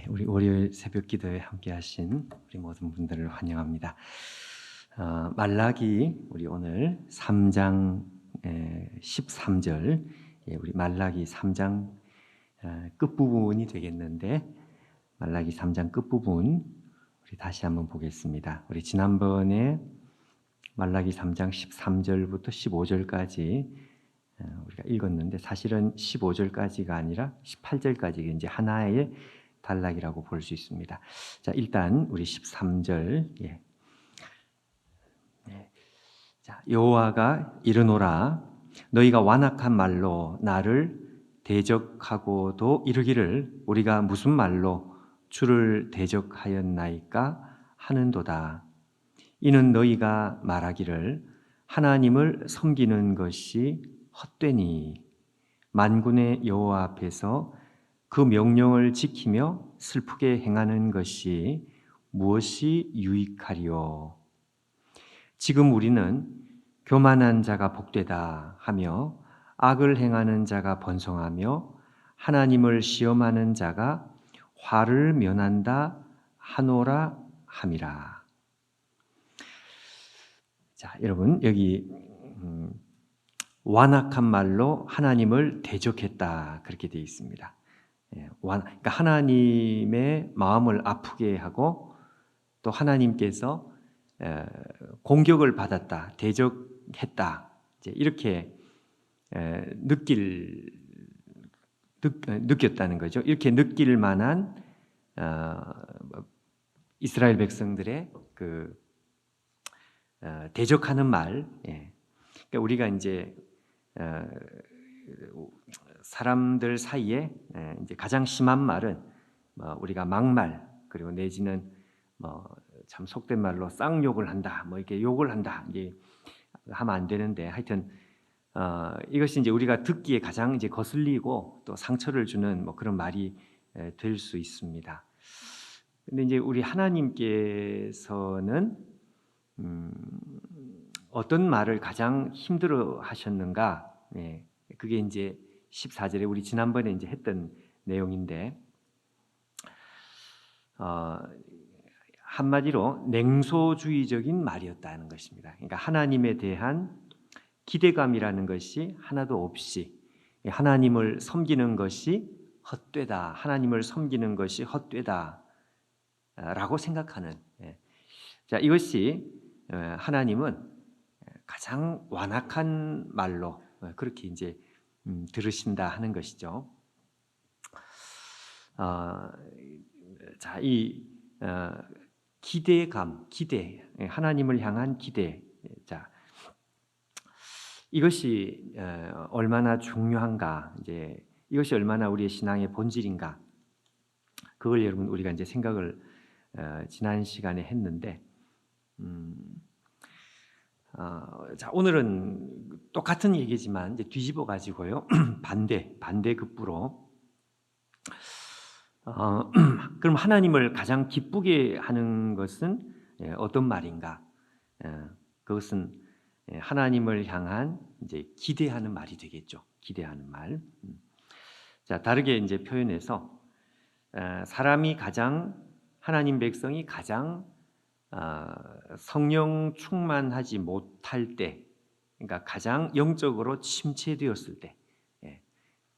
우리 월요일 새벽 기도에 함께 하신 우리 모든 분들을 환영합니다. 말라기 우리 오늘 3장 13절, 우리 말라기 3장 끝부분이 되겠는데, 말라기 3장 끝부분 우리 다시 한번 보겠습니다. 우리 지난번에 말라기 3장 13절부터 15절까지 우리가 읽었는데, 사실은 15절까지가 아니라 18절까지 이제 하나의 단락이라고 볼 수 있습니다. 자, 일단 우리 13절. 자, 여호와가 이르노라, 너희가 완악한 말로 나를 대적하고도 이르기를 우리가 무슨 말로 주를 대적하였나이까 하는도다. 이는 너희가 말하기를 하나님을 섬기는 것이 헛되니 만군의 여호와 앞에서 그 명령을 지키며 슬프게 행하는 것이 무엇이 유익하리요. 지금 우리는 교만한 자가 복되다 하며 악을 행하는 자가 번성하며 하나님을 시험하는 자가 화를 면한다 하노라 함이라. 자, 여러분, 여기 완악한 말로 하나님을 대적했다, 그렇게 되어 있습니다. 그러니까 하나님의 마음을 아프게 하고 또 하나님께서 공격을 받았다, 대적했다, 이렇게 느꼈다는 거죠. 이렇게 느낄 만한 이스라엘 백성들의 그 대적하는 말. 그러니까 우리가 이제 사람들 사이에 이제 가장 심한 말은 우리가 막말, 그리고 내지는 참 속된 말로 쌍욕을 한다, 이렇게 욕을 한다, 이제 하면 안 되는데, 하여튼 이것이 이제 우리가 듣기에 가장 이제 거슬리고 또 상처를 주는 그런 말이 될 수 있습니다. 근데 이제 우리 하나님께서는 어떤 말을 가장 힘들어 하셨는가? 그게 이제 14절에 우리 지난번에 이제 했던 내용인데, 한마디로 냉소주의적인 말이었다는 것입니다. 그러니까 하나님에 대한 기대감이라는 것이 하나도 없이 하나님을 섬기는 것이 헛되다, 하나님을 섬기는 것이 헛되다라고 생각하는. 자, 이것이 하나님은 가장 완악한 말로 그렇게 이제 들으신다 하는 것이죠. 자, 이 기대감, 기대, 하나님을 향한 기대. 자, 이것이 얼마나 중요한가, 이제 이것이 얼마나 우리의 신앙의 본질인가, 그걸 여러분 우리가 이제 생각을 지난 시간에 했는데, 자, 오늘은 똑같은 얘기지만 이제 뒤집어 가지고요. 반대급부로. 그럼 하나님을 가장 기쁘게 하는 것은 어떤 말인가? 그것은 하나님을 향한 이제 기대하는 말이 되겠죠. 기대하는 말. 자, 다르게 이제 표현해서 사람이 가장, 하나님 백성이 가장 성령 충만하지 못할 때, 그러니까 가장 영적으로 침체되었을 때,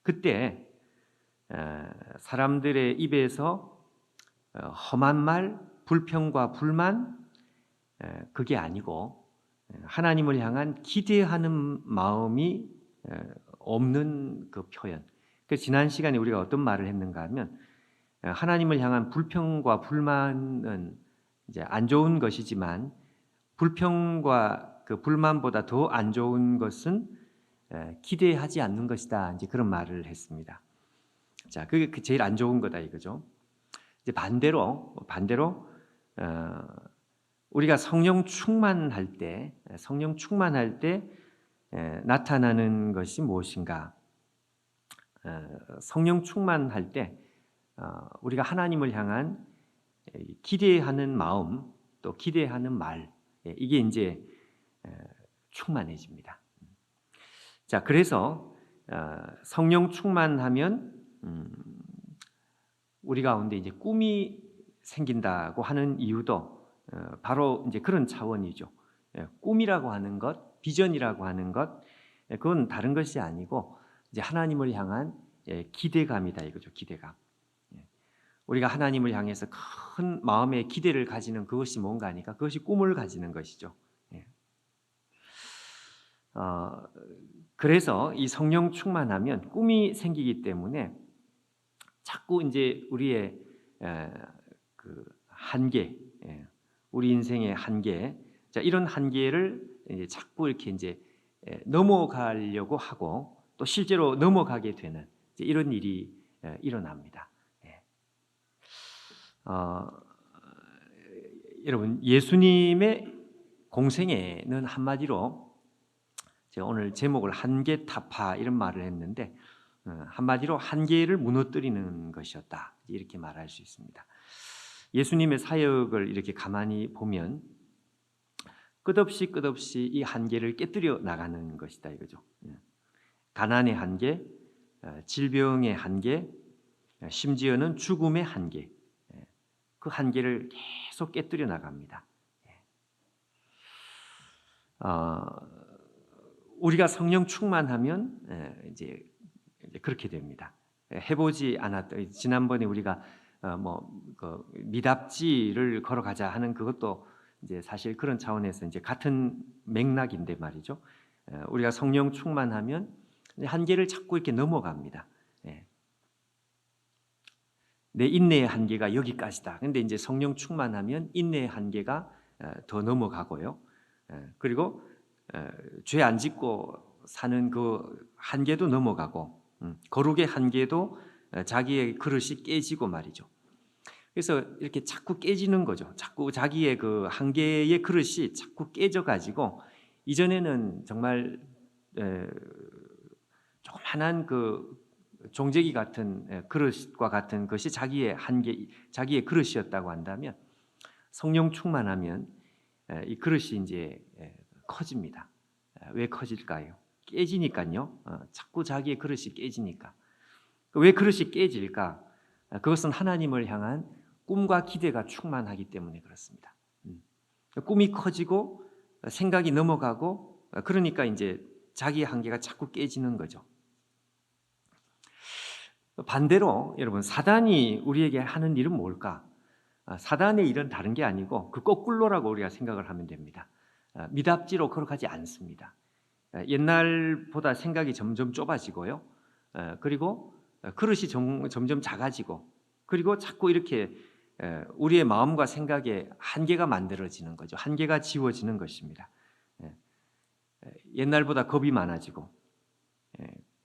그때 사람들의 입에서 험한 말, 불평과 불만, 그게 아니고 하나님을 향한 기대하는 마음이 없는 그 표현. 그래서 지난 시간에 우리가 어떤 말을 했는가 하면, 하나님을 향한 불평과 불만은 이제 안 좋은 것이지만 불평과 그 불만보다 더 안 좋은 것은 기대하지 않는 것이다, 이제 그런 말을 했습니다. 자, 그게 제일 안 좋은 거다 이거죠. 이제 반대로 우리가 성령 충만할 때 나타나는 것이 무엇인가? 성령 충만할 때 우리가 하나님을 향한 기대하는 마음, 또 기대하는 말, 이게 이제 충만해집니다. 자, 그래서 성령 충만하면 우리 가운데 이제 꿈이 생긴다고 하는 이유도 바로 이제 그런 차원이죠. 꿈이라고 하는 것, 비전이라고 하는 것, 그건 다른 것이 아니고 이제 하나님을 향한 기대감이다 이거죠. 기대감. 우리가 하나님을 향해서 큰 마음의 기대를 가지는 그것이 뭔가 하니까 그것이 꿈을 가지는 것이죠. 그래서 이 성령 충만하면 꿈이 생기기 때문에 자꾸 이제 우리의 그 한계, 우리 인생의 한계, 자 이런 한계를 이제 자꾸 이렇게 이제 넘어가려고 하고 또 실제로 넘어가게 되는 이런 일이 일어납니다. 여러분 예수님의 공생애는 한마디로 제가 오늘 제목을 한계타파 이런 말을 했는데 한마디로 한계를 무너뜨리는 것이었다 이렇게 말할 수 있습니다. 예수님의 사역을 이렇게 가만히 보면 끝없이 이 한계를 깨뜨려 나가는 것이다 이거죠. 가난의 한계, 질병의 한계, 심지어는 죽음의 한계, 그 한계를 계속 깨뜨려 나갑니다. 우리가 성령 충만하면 이제 그렇게 됩니다. 해보지 않았던 지난번에 우리가 그 미답지를 걸어가자 하는 그것도 이제 사실 그런 차원에서 이제 같은 맥락인데 말이죠. 우리가 성령 충만하면 한계를 자꾸 이렇게 넘어갑니다. 내 인내의 한계가 여기까지다. 근데 이제 성령 충만하면 인내의 한계가 더 넘어가고요. 그리고 죄 안 짓고 사는 그 한계도 넘어가고 거룩의 한계도 자기의 그릇이 깨지고 말이죠. 그래서 이렇게 자꾸 깨지는 거죠. 자꾸 자기의 그 한계의 그릇이 자꾸 깨져가지고 이전에는 정말 조그만한 그 종재기 같은 그릇과 같은 것이 자기의 한계, 자기의 그릇이었다고 한다면 성령 충만하면 이 그릇이 이제 커집니다. 왜 커질까요? 깨지니까요. 자꾸 자기의 그릇이 깨지니까. 왜 그릇이 깨질까? 그것은 하나님을 향한 꿈과 기대가 충만하기 때문에 그렇습니다. 꿈이 커지고 생각이 넘어가고 그러니까 이제 자기의 한계가 자꾸 깨지는 거죠. 반대로 여러분 사단이 우리에게 하는 일은 뭘까? 사단의 일은 다른 게 아니고 그 거꾸로라고 우리가 생각을 하면 됩니다. 미답지로 걸어가지 않습니다. 옛날보다 생각이 점점 좁아지고요. 그리고 그릇이 점점 작아지고 그리고 자꾸 이렇게 우리의 마음과 생각에 한계가 만들어지는 거죠. 한계가 지워지는 것입니다. 옛날보다 겁이 많아지고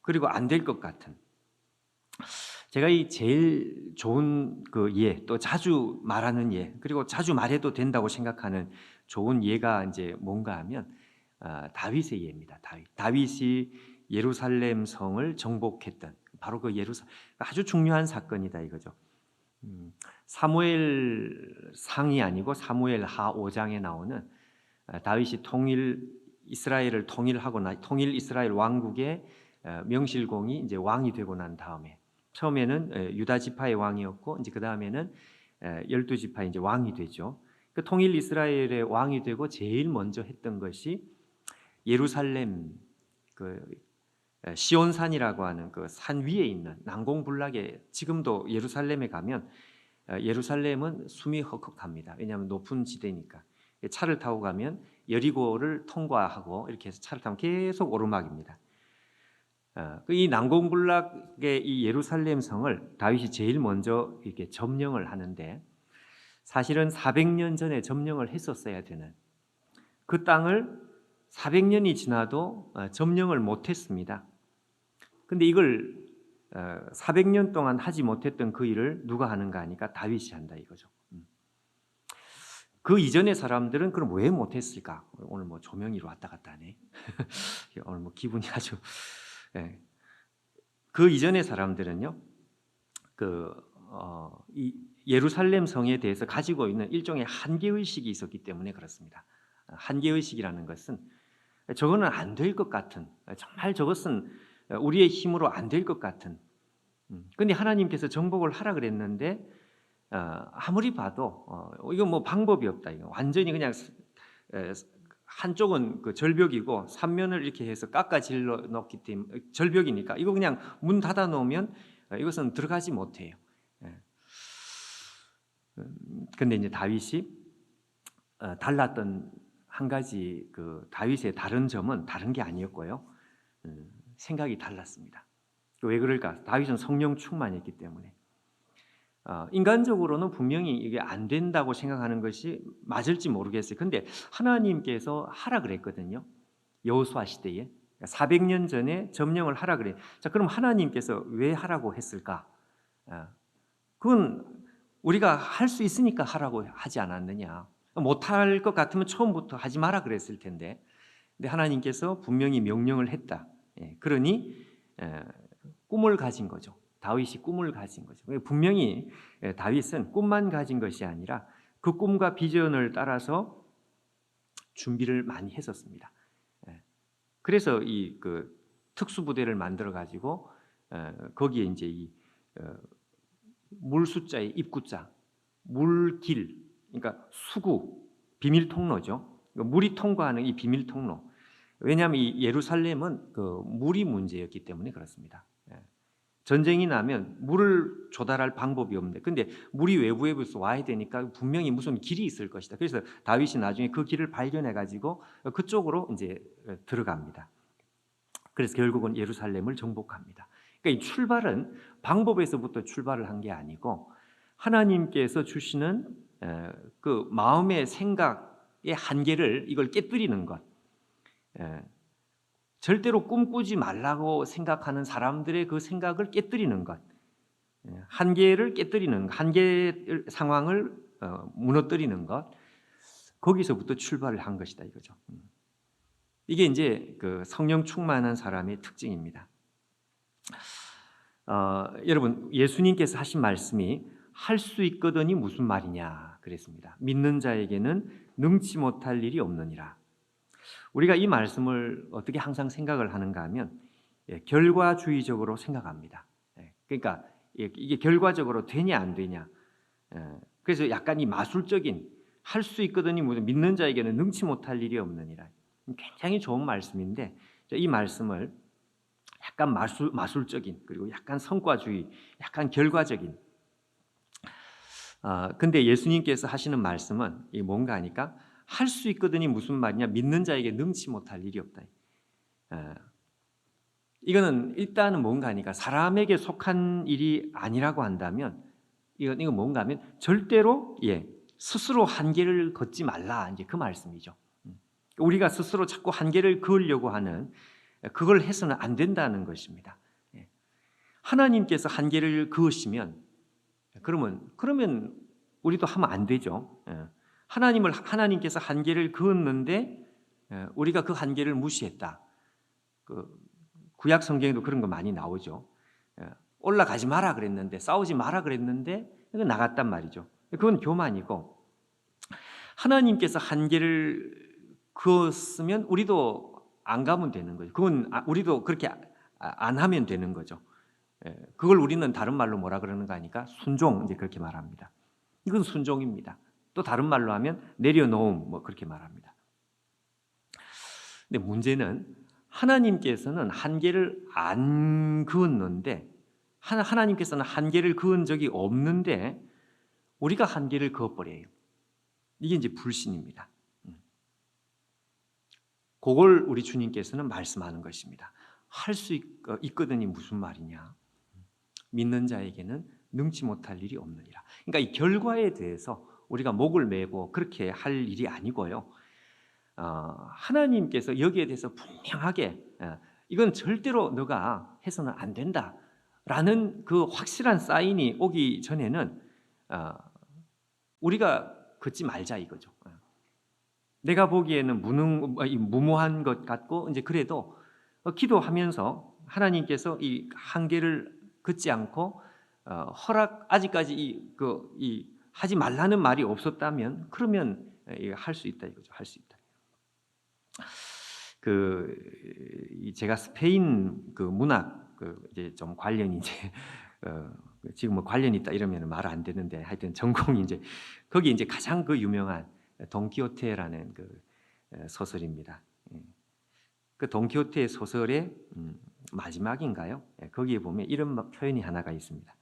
그리고 안 될 것 같은 제가 이 제일 좋은 그 예, 또 자주 말하는 예, 그리고 자주 말해도 된다고 생각하는 좋은 예가 이제 뭔가 하면 다윗의 예입니다. 다윗이 예루살렘 성을 정복했던 바로 그 아주 중요한 사건이다 이거죠. 사무엘 상이 아니고 사무엘 하 5장에 나오는 다윗이 이스라엘을 통일하고 통일 이스라엘 왕국의 명실공히 이제 왕이 되고 난 다음에 처음에는 유다 지파의 왕이었고 이제 그 다음에는 12지파의 이제 왕이 되죠. 그 통일 이스라엘의 왕이 되고 제일 먼저 했던 것이 예루살렘 그 시온산이라고 하는 그 산 위에 있는 난공불락에 지금도 예루살렘에 가면 예루살렘은 숨이 헉헉합니다. 왜냐하면 높은 지대니까 차를 타고 가면 여리고를 통과하고 이렇게 해서 차를 타면 계속 오르막입니다. 이 난공불락의 이 예루살렘 성을 다윗이 제일 먼저 이렇게 점령을 하는데 사실은 400년 전에 점령을 했었어야 되는 그 땅을 400년이 지나도 점령을 못했습니다. 근데 이걸 400년 동안 하지 못했던 그 일을 누가 하는가 하니까 다윗이 한다 이거죠. 그 이전의 사람들은 그럼 왜 못했을까? 오늘 뭐 조명이로 왔다 갔다 하네. 오늘 뭐 기분이 아주. 그 이전의 사람들은요, 이 예루살렘 성에 대해서 가지고 있는 일종의 한계 의식이 있었기 때문에 그렇습니다. 한계 의식이라는 것은 저거는 안 될 것 같은, 정말 저것은 우리의 힘으로 안 될 것 같은 근데 하나님께서 정복을 하라 그랬는데 아무리 봐도 이거 뭐 방법이 없다. 이거 완전히 그냥 에, 한쪽은 그 절벽이고 삼면을 이렇게 해서 깎아 질러 놓기 때문에 절벽이니까 이거 그냥 문 닫아 놓으면 이것은 들어가지 못해요. 예. 근데 이제 다윗이 달랐던 한 가지 그 다윗의 다른 점은 다른 게 아니었고요. 생각이 달랐습니다. 왜 그럴까? 다윗은 성령 충만했기 때문에. 인간적으로는 분명히 이게 안 된다고 생각하는 것이 맞을지 모르겠어요. 근데 하나님께서 하라 그랬거든요. 여호수아 시대에 400년 전에 점령을 하라 그래. 자, 그럼 하나님께서 왜 하라고 했을까? 그건 우리가 할 수 있으니까 하라고 하지 않았느냐? 못할 것 같으면 처음부터 하지 마라 그랬을 텐데. 근데 하나님께서 분명히 명령을 했다. 그러니 꿈을 가진 거죠. 다윗이 꿈을 가진 거죠. 분명히 다윗은 꿈만 가진 것이 아니라 그 꿈과 비전을 따라서 준비를 많이 했었습니다. 그래서 이 그 특수부대를 만들어 가지고 거기에 이제 이 물 숫자의 입구자, 물길, 그러니까 수구, 비밀 통로죠. 물이 통과하는 이 비밀 통로. 왜냐하면 이 예루살렘은 그 물이 문제였기 때문에 그렇습니다. 전쟁이 나면 물을 조달할 방법이 없는데, 근데 물이 외부에서 와야 되니까 분명히 무슨 길이 있을 것이다. 그래서 다윗이 나중에 그 길을 발견해 가지고 그쪽으로 이제 들어갑니다. 그래서 결국은 예루살렘을 정복합니다. 그러니까 이 출발은 방법에서부터 출발을 한 게 아니고 하나님께서 주시는 그 마음의 생각의 한계를 이걸 깨뜨리는 것. 절대로 꿈꾸지 말라고 생각하는 사람들의 그 생각을 깨뜨리는 것. 한계를 깨뜨리는 한계 상황을 무너뜨리는 것. 거기서부터 출발을 한 것이다 이거죠. 이게 이제 그 성령 충만한 사람의 특징입니다. 여러분 예수님께서 하신 말씀이 할 수 있거든이 무슨 말이냐 그랬습니다. 믿는 자에게는 능치 못할 일이 없느니라. 우리가 이 말씀을 어떻게 항상 생각을 하는가 하면 결과주의적으로 생각합니다. 그러니까 이게 결과적으로 되냐 안 되냐. 그래서 약간 이 마술적인 할 수 있거든이 믿는 자에게는 능치 못할 일이 없느니라. 굉장히 좋은 말씀인데 이 말씀을 약간 마술적인 그리고 약간 성과주의, 약간 결과적인. 근데 예수님께서 하시는 말씀은 이 뭔가 하니까 할 수 있거든이 무슨 말이냐? 믿는 자에게 능치 못할 일이 없다. 이거는 일단은 뭔가 하니까 사람에게 속한 일이 아니라고 한다면 이건 뭔가 하면 절대로 스스로 한계를 걷지 말라 이제 그 말씀이죠. 우리가 스스로 자꾸 한계를 그으려고 하는 그걸 해서는 안 된다는 것입니다. 하나님께서 한계를 그으시면 그러면 우리도 하면 안 되죠. 하나님께서 한계를 그었는데 우리가 그 한계를 무시했다. 그 구약 성경에도 그런 거 많이 나오죠. 올라가지 마라 그랬는데 싸우지 마라 그랬는데 나갔단 말이죠. 그건 교만이고 하나님께서 한계를 그었으면 우리도 안 가면 되는 거죠. 그건 우리도 그렇게 안 하면 되는 거죠. 그걸 우리는 다른 말로 뭐라 그러는가 하니까 순종 이제 그렇게 말합니다. 이건 순종입니다. 또 다른 말로 하면 내려놓음 뭐 그렇게 말합니다. 근데 문제는 하나님께서는 한계를 안 그었는데 하나님께서는 한계를 그은 적이 없는데 우리가 한계를 그어버려요. 이게 이제 불신입니다. 그걸 우리 주님께서는 말씀하는 것입니다. 할 수 있거든이 무슨 말이냐? 믿는 자에게는 능치 못할 일이 없느니라. 그러니까 이 결과에 대해서 우리가 목을 매고 그렇게 할 일이 아니고요. 하나님께서 여기에 대해서 분명하게 이건 절대로 너가 해서는 안 된다라는 그 확실한 사인이 오기 전에는 우리가 걷지 말자 이거죠. 내가 보기에는 무모한 것 같고 이제 그래도 기도하면서 하나님께서 이 한계를 걷지 않고 아직까지 하지 말라는 말이 없었다면 그러면 할 수 있다 이거죠. 할 수 있다. 제가 스페인 그 문학 이제 좀 관련이 이제 지금 뭐 관련 있다 이러면 말 안 되는데 하여튼 전공이 이제 거기 이제 가장 그 유명한 돈키호테라는 그 소설입니다. 예. 그 돈키호테 소설의 마지막인가요? 예, 거기에 보면 이런 표현이 하나가 있습니다.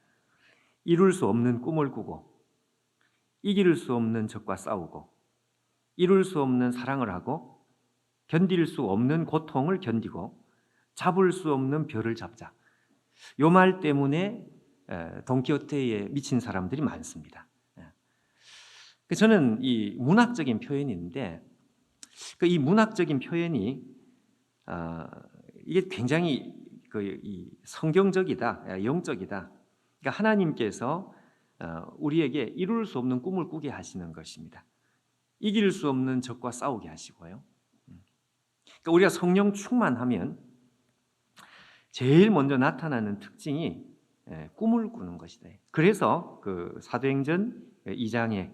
이룰 수 없는 꿈을 꾸고 이길 수 없는 적과 싸우고 이룰 수 없는 사랑을 하고 견딜 수 없는 고통을 견디고 잡을 수 없는 별을 잡자. 요 말 때문에 돈키호테에 미친 사람들이 많습니다. 저는 이 문학적인 표현인데 이 문학적인 표현이 이게 굉장히 이 성경적이다, 영적이다. 그러니까 하나님께서 우리에게 이룰 수 없는 꿈을 꾸게 하시는 것입니다. 이길 수 없는 적과 싸우게 하시고요. 그러니까 우리가 성령 충만하면 제일 먼저 나타나는 특징이 꿈을 꾸는 것이다. 그래서 그 사도행전 2장에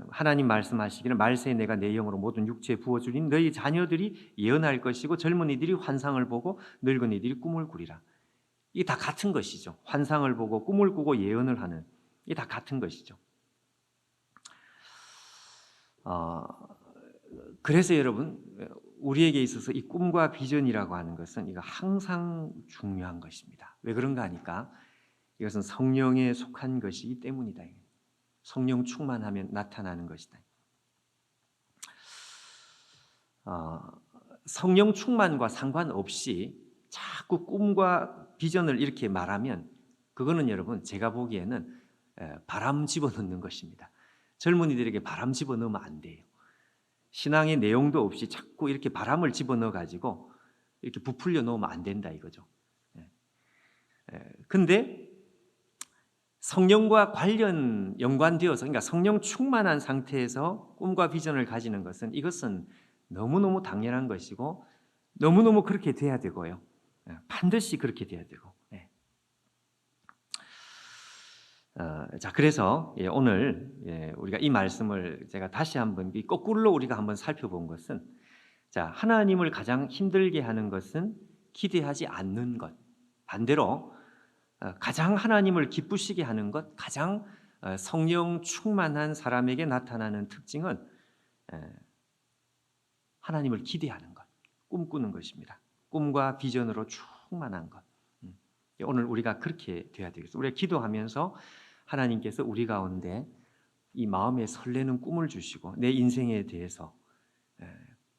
하나님 말씀하시기를 말세에 내가 내 영으로 모든 육체에 부어주니 너희 자녀들이 예언할 것이고 젊은이들이 환상을 보고 늙은이들이 꿈을 꾸리라. 이게 다 같은 것이죠. 환상을 보고 꿈을 꾸고 예언을 하는 이게 다 같은 것이죠. 그래서 여러분 우리에게 있어서 이 꿈과 비전이라고 하는 것은 이거 항상 중요한 것입니다. 왜 그런가 하니까 이것은 성령에 속한 것이기 때문이다. 성령 충만하면 나타나는 것이다. 성령 충만과 상관없이 자꾸 꿈과 비전을 이렇게 말하면 그거는 여러분 제가 보기에는 바람 집어넣는 것입니다. 젊은이들에게 바람 집어넣으면 안 돼요. 신앙의 내용도 없이 자꾸 이렇게 바람을 집어넣어 가지고 이렇게 부풀려 놓으면 안 된다 이거죠. 근데 성령과 연관되어서 그러니까 성령 충만한 상태에서 꿈과 비전을 가지는 것은 이것은 너무너무 당연한 것이고 너무너무 그렇게 돼야 되고요. 반드시 그렇게 돼야 되고. 자, 그래서 오늘 우리가 이 말씀을 제가 다시 한번 거꾸로 우리가 한번 살펴본 것은 자, 하나님을 가장 힘들게 하는 것은 기대하지 않는 것. 반대로 가장 하나님을 기쁘시게 하는 것, 가장 성령 충만한 사람에게 나타나는 특징은 하나님을 기대하는 것, 꿈꾸는 것입니다. 꿈과 비전으로 충만한 것. 오늘 우리가 그렇게 돼야 되겠습니다. 우리가 기도하면서 하나님께서 우리 가운데 이 마음에 설레는 꿈을 주시고 내 인생에 대해서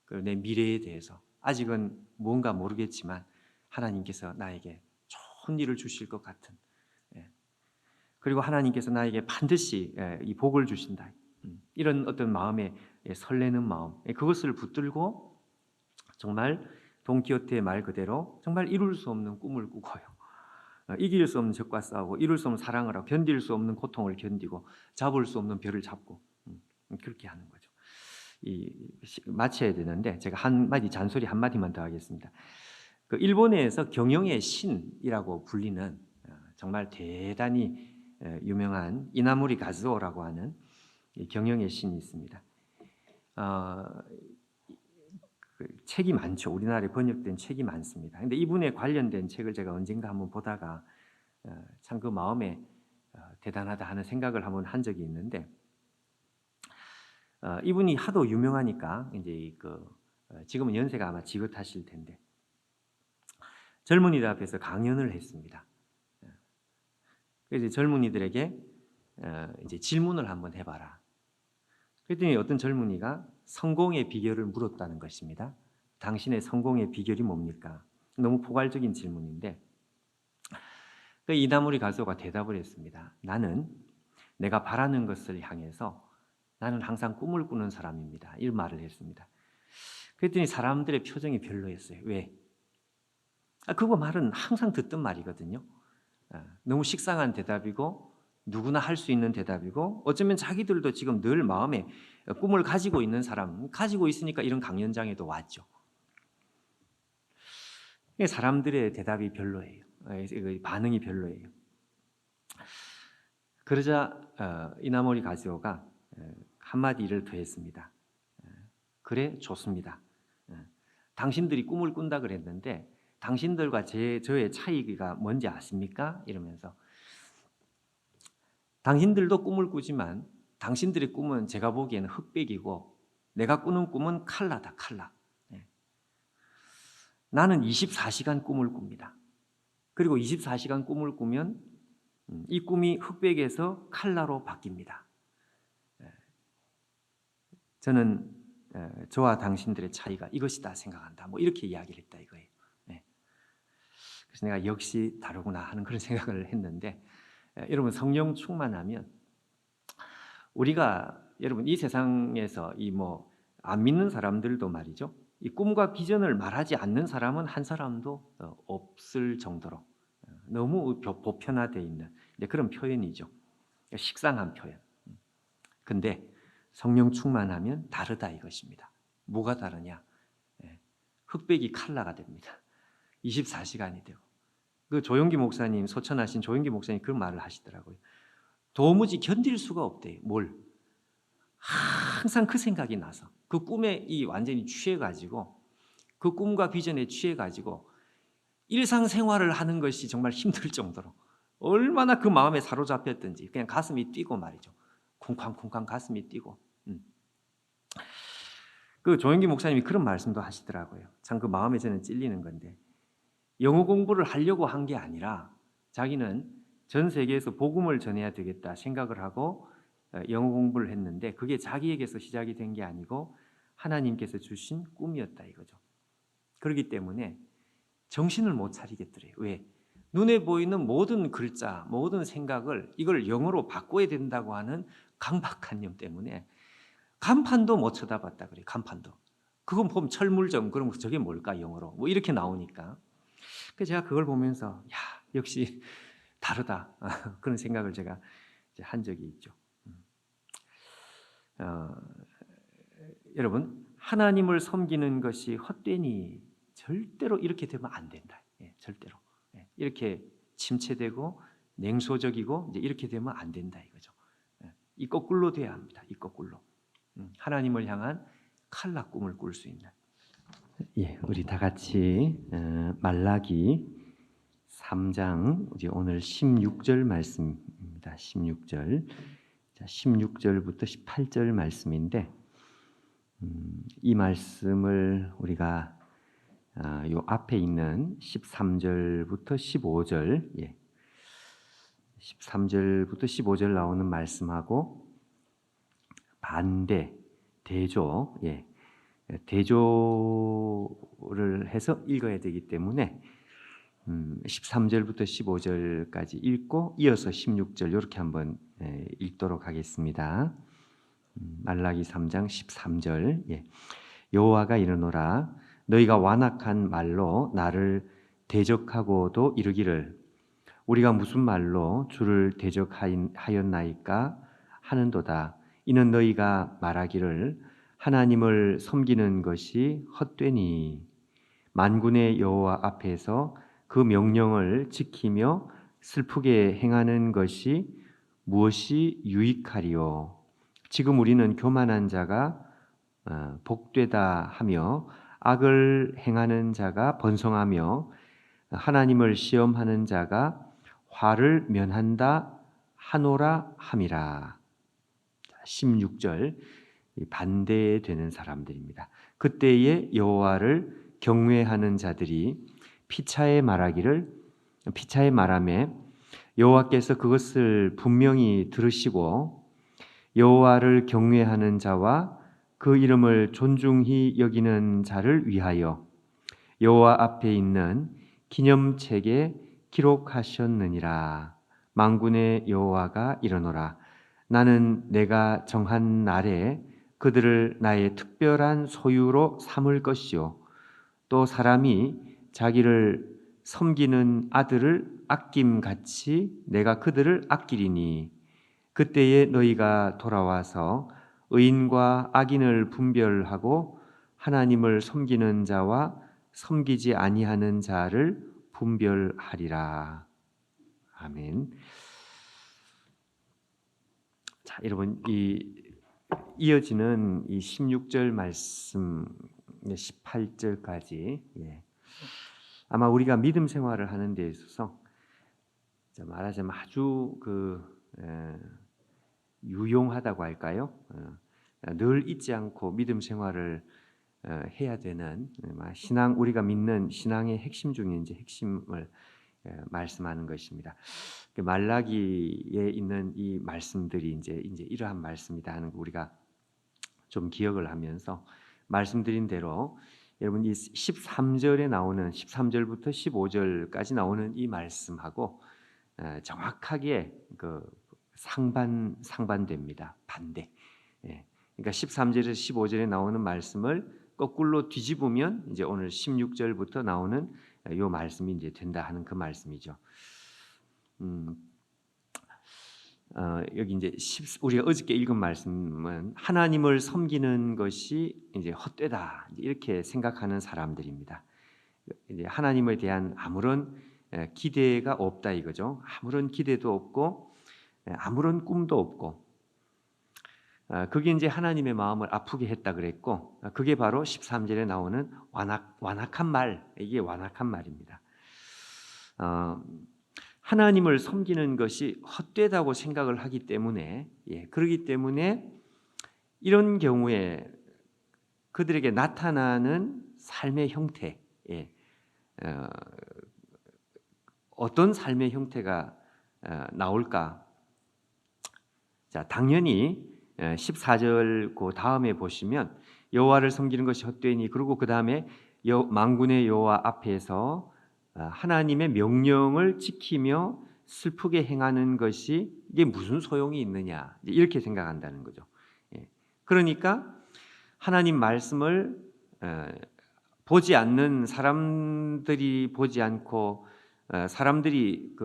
그리고 내 미래에 대해서 아직은 뭔가 모르겠지만 하나님께서 나에게 좋은 일을 주실 것 같은 그리고 하나님께서 나에게 반드시 이 복을 주신다. 이런 어떤 마음에 설레는 마음 그것을 붙들고 정말 돈키호테의 말 그대로 정말 이룰 수 없는 꿈을 꾸고요. 이길 수 없는 적과 싸우고 이룰 수 없는 사랑을 하고 견딜 수 없는 고통을 견디고 잡을 수 없는 별을 잡고 그렇게 하는 거죠. 마쳐야 되는데 제가 한마디 잔소리 한마디만 더 하겠습니다. 그 일본에서 경영의 신이라고 불리는 정말 대단히 유명한 이나모리 가즈오라고 하는 경영의 신이 있습니다. 그 책이 많죠. 우리나라에 번역된 책이 많습니다. 근데 이분에 관련된 책을 제가 언젠가 한번 보다가 참 그 마음에 대단하다 하는 생각을 한번 한 적이 있는데 이분이 하도 유명하니까 이제 지금은 연세가 아마 지긋하실 텐데 젊은이들 앞에서 강연을 했습니다. 그래서 젊은이들에게 이제 질문을 한번 해봐라. 그랬더니 어떤 젊은이가 성공의 비결을 물었다는 것입니다. 당신의 성공의 비결이 뭡니까? 너무 포괄적인 질문인데 그 이나모리 가수가 대답을 했습니다. 나는 내가 바라는 것을 향해서 나는 항상 꿈을 꾸는 사람입니다. 이런 말을 했습니다. 그랬더니 사람들의 표정이 별로였어요. 왜? 그거 말은 항상 듣던 말이거든요. 너무 식상한 대답이고 누구나 할 수 있는 대답이고 어쩌면 자기들도 지금 늘 마음에 꿈을 가지고 있는 사람, 가지고 있으니까 이런 강연장에도 왔죠. 사람들의 대답이 별로예요. 반응이 별로예요. 그러자 이나모리 가즈오가 한마디를 더 했습니다. 그래, 좋습니다. 당신들이 꿈을 꾼다 그랬는데 당신들과 저의 차이가 뭔지 아십니까? 이러면서 당신들도 꿈을 꾸지만 당신들의 꿈은 제가 보기에는 흑백이고 내가 꾸는 꿈은 칼라다, 칼라. 나는 24시간 꿈을 꿉니다. 그리고 24시간 꿈을 꾸면 이 꿈이 흑백에서 칼라로 바뀝니다. 저는 저와 당신들의 차이가 이것이다 생각한다. 뭐 이렇게 이야기를 했다 이거예요. 그래서 내가 역시 다르구나 하는 그런 생각을 했는데, 여러분 성령 충만하면 우리가 여러분 이 세상에서 이 뭐 안 믿는 사람들도 말이죠. 이 꿈과 비전을 말하지 않는 사람은 한 사람도 없을 정도로 너무 보편화되어 있는 그런 표현이죠. 식상한 표현. 근데 성령 충만하면 다르다 이것입니다. 뭐가 다르냐? 흑백이 칼라가 됩니다. 24시간이 되고. 그 조용기 목사님, 소천하신 조용기 목사님 그런 말을 하시더라고요. 도무지 견딜 수가 없대요. 뭘? 항상 그 생각이 나서 그 꿈에 이 완전히 취해가지고 그 꿈과 비전에 취해가지고 일상생활을 하는 것이 정말 힘들 정도로 얼마나 그 마음에 사로잡혔든지 그냥 가슴이 뛰고 말이죠. 쿵쾅쿵쾅 가슴이 뛰고. 그 조영기 목사님이 그런 말씀도 하시더라고요. 참 그 마음에 저는 찔리는 건데, 영어 공부를 하려고 한 게 아니라 자기는 전 세계에서 복음을 전해야 되겠다 생각을 하고 영어 공부를 했는데 그게 자기에게서 시작이 된 게 아니고 하나님께서 주신 꿈이었다 이거죠. 그렇기 때문에 정신을 못 차리겠더래요. 왜? 눈에 보이는 모든 글자, 모든 생각을 이걸 영어로 바꿔야 된다고 하는 강박관념 때문에 간판도 못 쳐다봤다 그래요. 간판도. 그건 보면 철물점, 그럼 저게 뭘까 영어로? 뭐 이렇게 나오니까. 그래서 제가 그걸 보면서 야 역시 다르다 그런 생각을 제가 한 적이 있죠. 여러분 하나님을 섬기는 것이 헛되니 절대로 이렇게 되면 안 된다. 절대로 이렇게 침체되고 냉소적이고 이제 이렇게 되면 안 된다 이거죠. 이 거꾸로 돼야 합니다. 이 거꾸로 하나님을 향한 칼라 꿈을 꿀 수 있는. 우리 다 같이 말라기 3장 이제 오늘 16절 말씀입니다. 16절. 자, 16절부터 18절 말씀인데 이 말씀을 우리가 요 앞에 있는 13절부터 15절 13절부터 15절 나오는 말씀하고 반대 대조 대조를 해서 읽어야 되기 때문에 13절부터 15절까지 읽고 이어서 16절 이렇게 한번 읽도록 하겠습니다. 말라기 3장 13절 여호와가 이르노라 너희가 완악한 말로 나를 대적하고도 이르기를 우리가 무슨 말로 주를 대적하였나이까 하는도다. 이는 너희가 말하기를 하나님을 섬기는 것이 헛되니 만군의 여호와 앞에서 그 명령을 지키며 슬프게 행하는 것이 무엇이 유익하리요. 지금 우리는 교만한 자가 복되다 하며 악을 행하는 자가 번성하며 하나님을 시험하는 자가 화를 면한다 하노라 함이라. 16절 반대되는 사람들입니다. 그때에 여호와를 경외하는 자들이 피차에 말하매 여호와께서 그것을 분명히 들으시고 여호와를 경외하는 자와 그 이름을 존중히 여기는 자를 위하여 여호와 앞에 있는 기념책에 기록하셨느니라. 만군의 여호와가 이르노라 나는 내가 정한 날에 그들을 나의 특별한 소유로 삼을 것이요 또 사람이 자기를 섬기는 아들을 아낌같이 내가 그들을 아끼리니 그때에 너희가 돌아와서 의인과 악인을 분별하고 하나님을 섬기는 자와 섬기지 아니하는 자를 분별하리라. 아멘. 자, 여러분 이어지는 이 16절 말씀 18절까지 아마 우리가 믿음 생활을 하는 데 있어서 말하자면 아주 유용하다고 할까요? 늘 잊지 않고 믿음 생활을 해야 되는 신앙 우리가 믿는 신앙의 핵심 중에 이제 핵심을 말씀하는 것입니다. 말라기에 있는 이 말씀들이 이제 이러한 말씀이다 하는 거 우리가 좀 기억을 하면서 말씀드린 대로 여러분 이 13절에 나오는 13절부터 15절까지 나오는 이 말씀하고 정확하게 그 상반됩니다. 반대. 그러니까 13절에서 15절에 나오는 말씀을 거꾸로 뒤집으면 이제 오늘 16절부터 나오는 요 말씀이 이제 된다 하는 그 말씀이죠. 여기 이제 우리가 어저께 읽은 말씀은 하나님을 섬기는 것이 이제 헛되다 이렇게 생각하는 사람들입니다. 이제 하나님에 대한 아무런 기대가 없다 이거죠. 아무런 기대도 없고 아무런 꿈도 없고 그게 이제 하나님의 마음을 아프게 했다 그랬고 그게 바로 13절에 나오는 완악한 말 이게 완악한 말입니다. 하나님을 섬기는 것이 헛되다고 생각을 하기 때문에 그러기 때문에 이런 경우에 그들에게 나타나는 삶의 형태 어떤 삶의 형태가 나올까? 자, 당연히 14절 그 다음에 보시면 여호와를 섬기는 것이 헛되니 그리고 그 다음에 만군의 여호와 앞에서 하나님의 명령을 지키며 슬프게 행하는 것이 이게 무슨 소용이 있느냐 이렇게 생각한다는 거죠. 그러니까 하나님 말씀을 보지 않는 사람들이 보지 않고 사람들이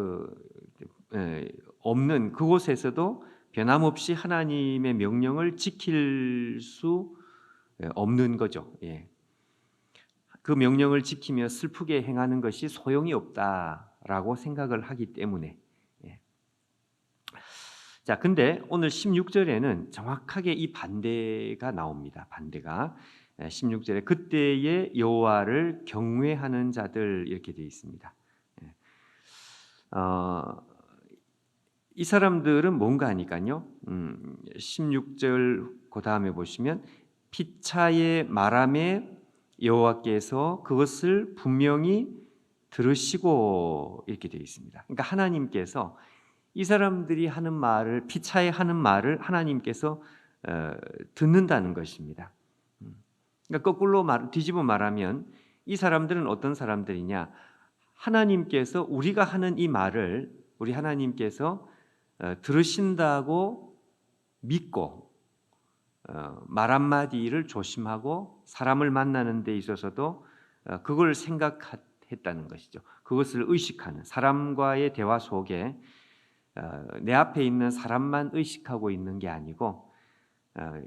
없는 그곳에서도 변함없이 하나님의 명령을 지킬 수 없는 거죠. 그 명령을 지키며 슬프게 행하는 것이 소용이 없다라고 생각을 하기 때문에 자, 근데 오늘 16절에는 정확하게 이 반대가 나옵니다. 반대가 16절에 그때의 여호와를 경외하는 자들 이렇게 되어 있습니다. 이 사람들은 뭔가 하니까요. 16절 그 다음에 보시면 피차의 말함에 여호와께서 그것을 분명히 들으시고 이렇게 되어 있습니다. 그러니까 하나님께서 이 사람들이 하는 말을 피차에 하는 말을 하나님께서 듣는다는 것입니다. 그러니까 거꾸로 뒤집어 말하면 이 사람들은 어떤 사람들이냐? 하나님께서 우리가 하는 이 말을 우리 하나님께서 들으신다고 믿고 말 한마디를 조심하고 사람을 만나는 데 있어서도 그걸 생각했다는 것이죠. 그것을 의식하는 사람과의 대화 속에 내 앞에 있는 사람만 의식하고 있는 게 아니고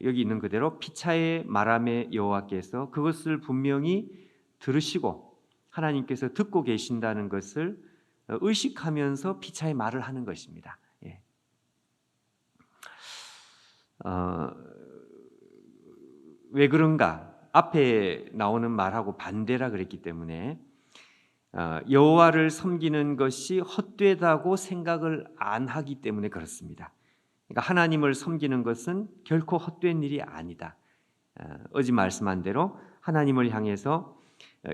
여기 있는 그대로 피차의 말함의 여호와께서 그것을 분명히 들으시고 하나님께서 듣고 계신다는 것을 의식하면서 피차의 말을 하는 것입니다. 왜 그런가? 앞에 나오는 말하고 반대라 그랬기 때문에 여호와를 섬기는 것이 헛되다고 생각을 안 하기 때문에 그렇습니다. 그러니까 하나님을 섬기는 것은 결코 헛된 일이 아니다. 어제 말씀한 대로 하나님을 향해서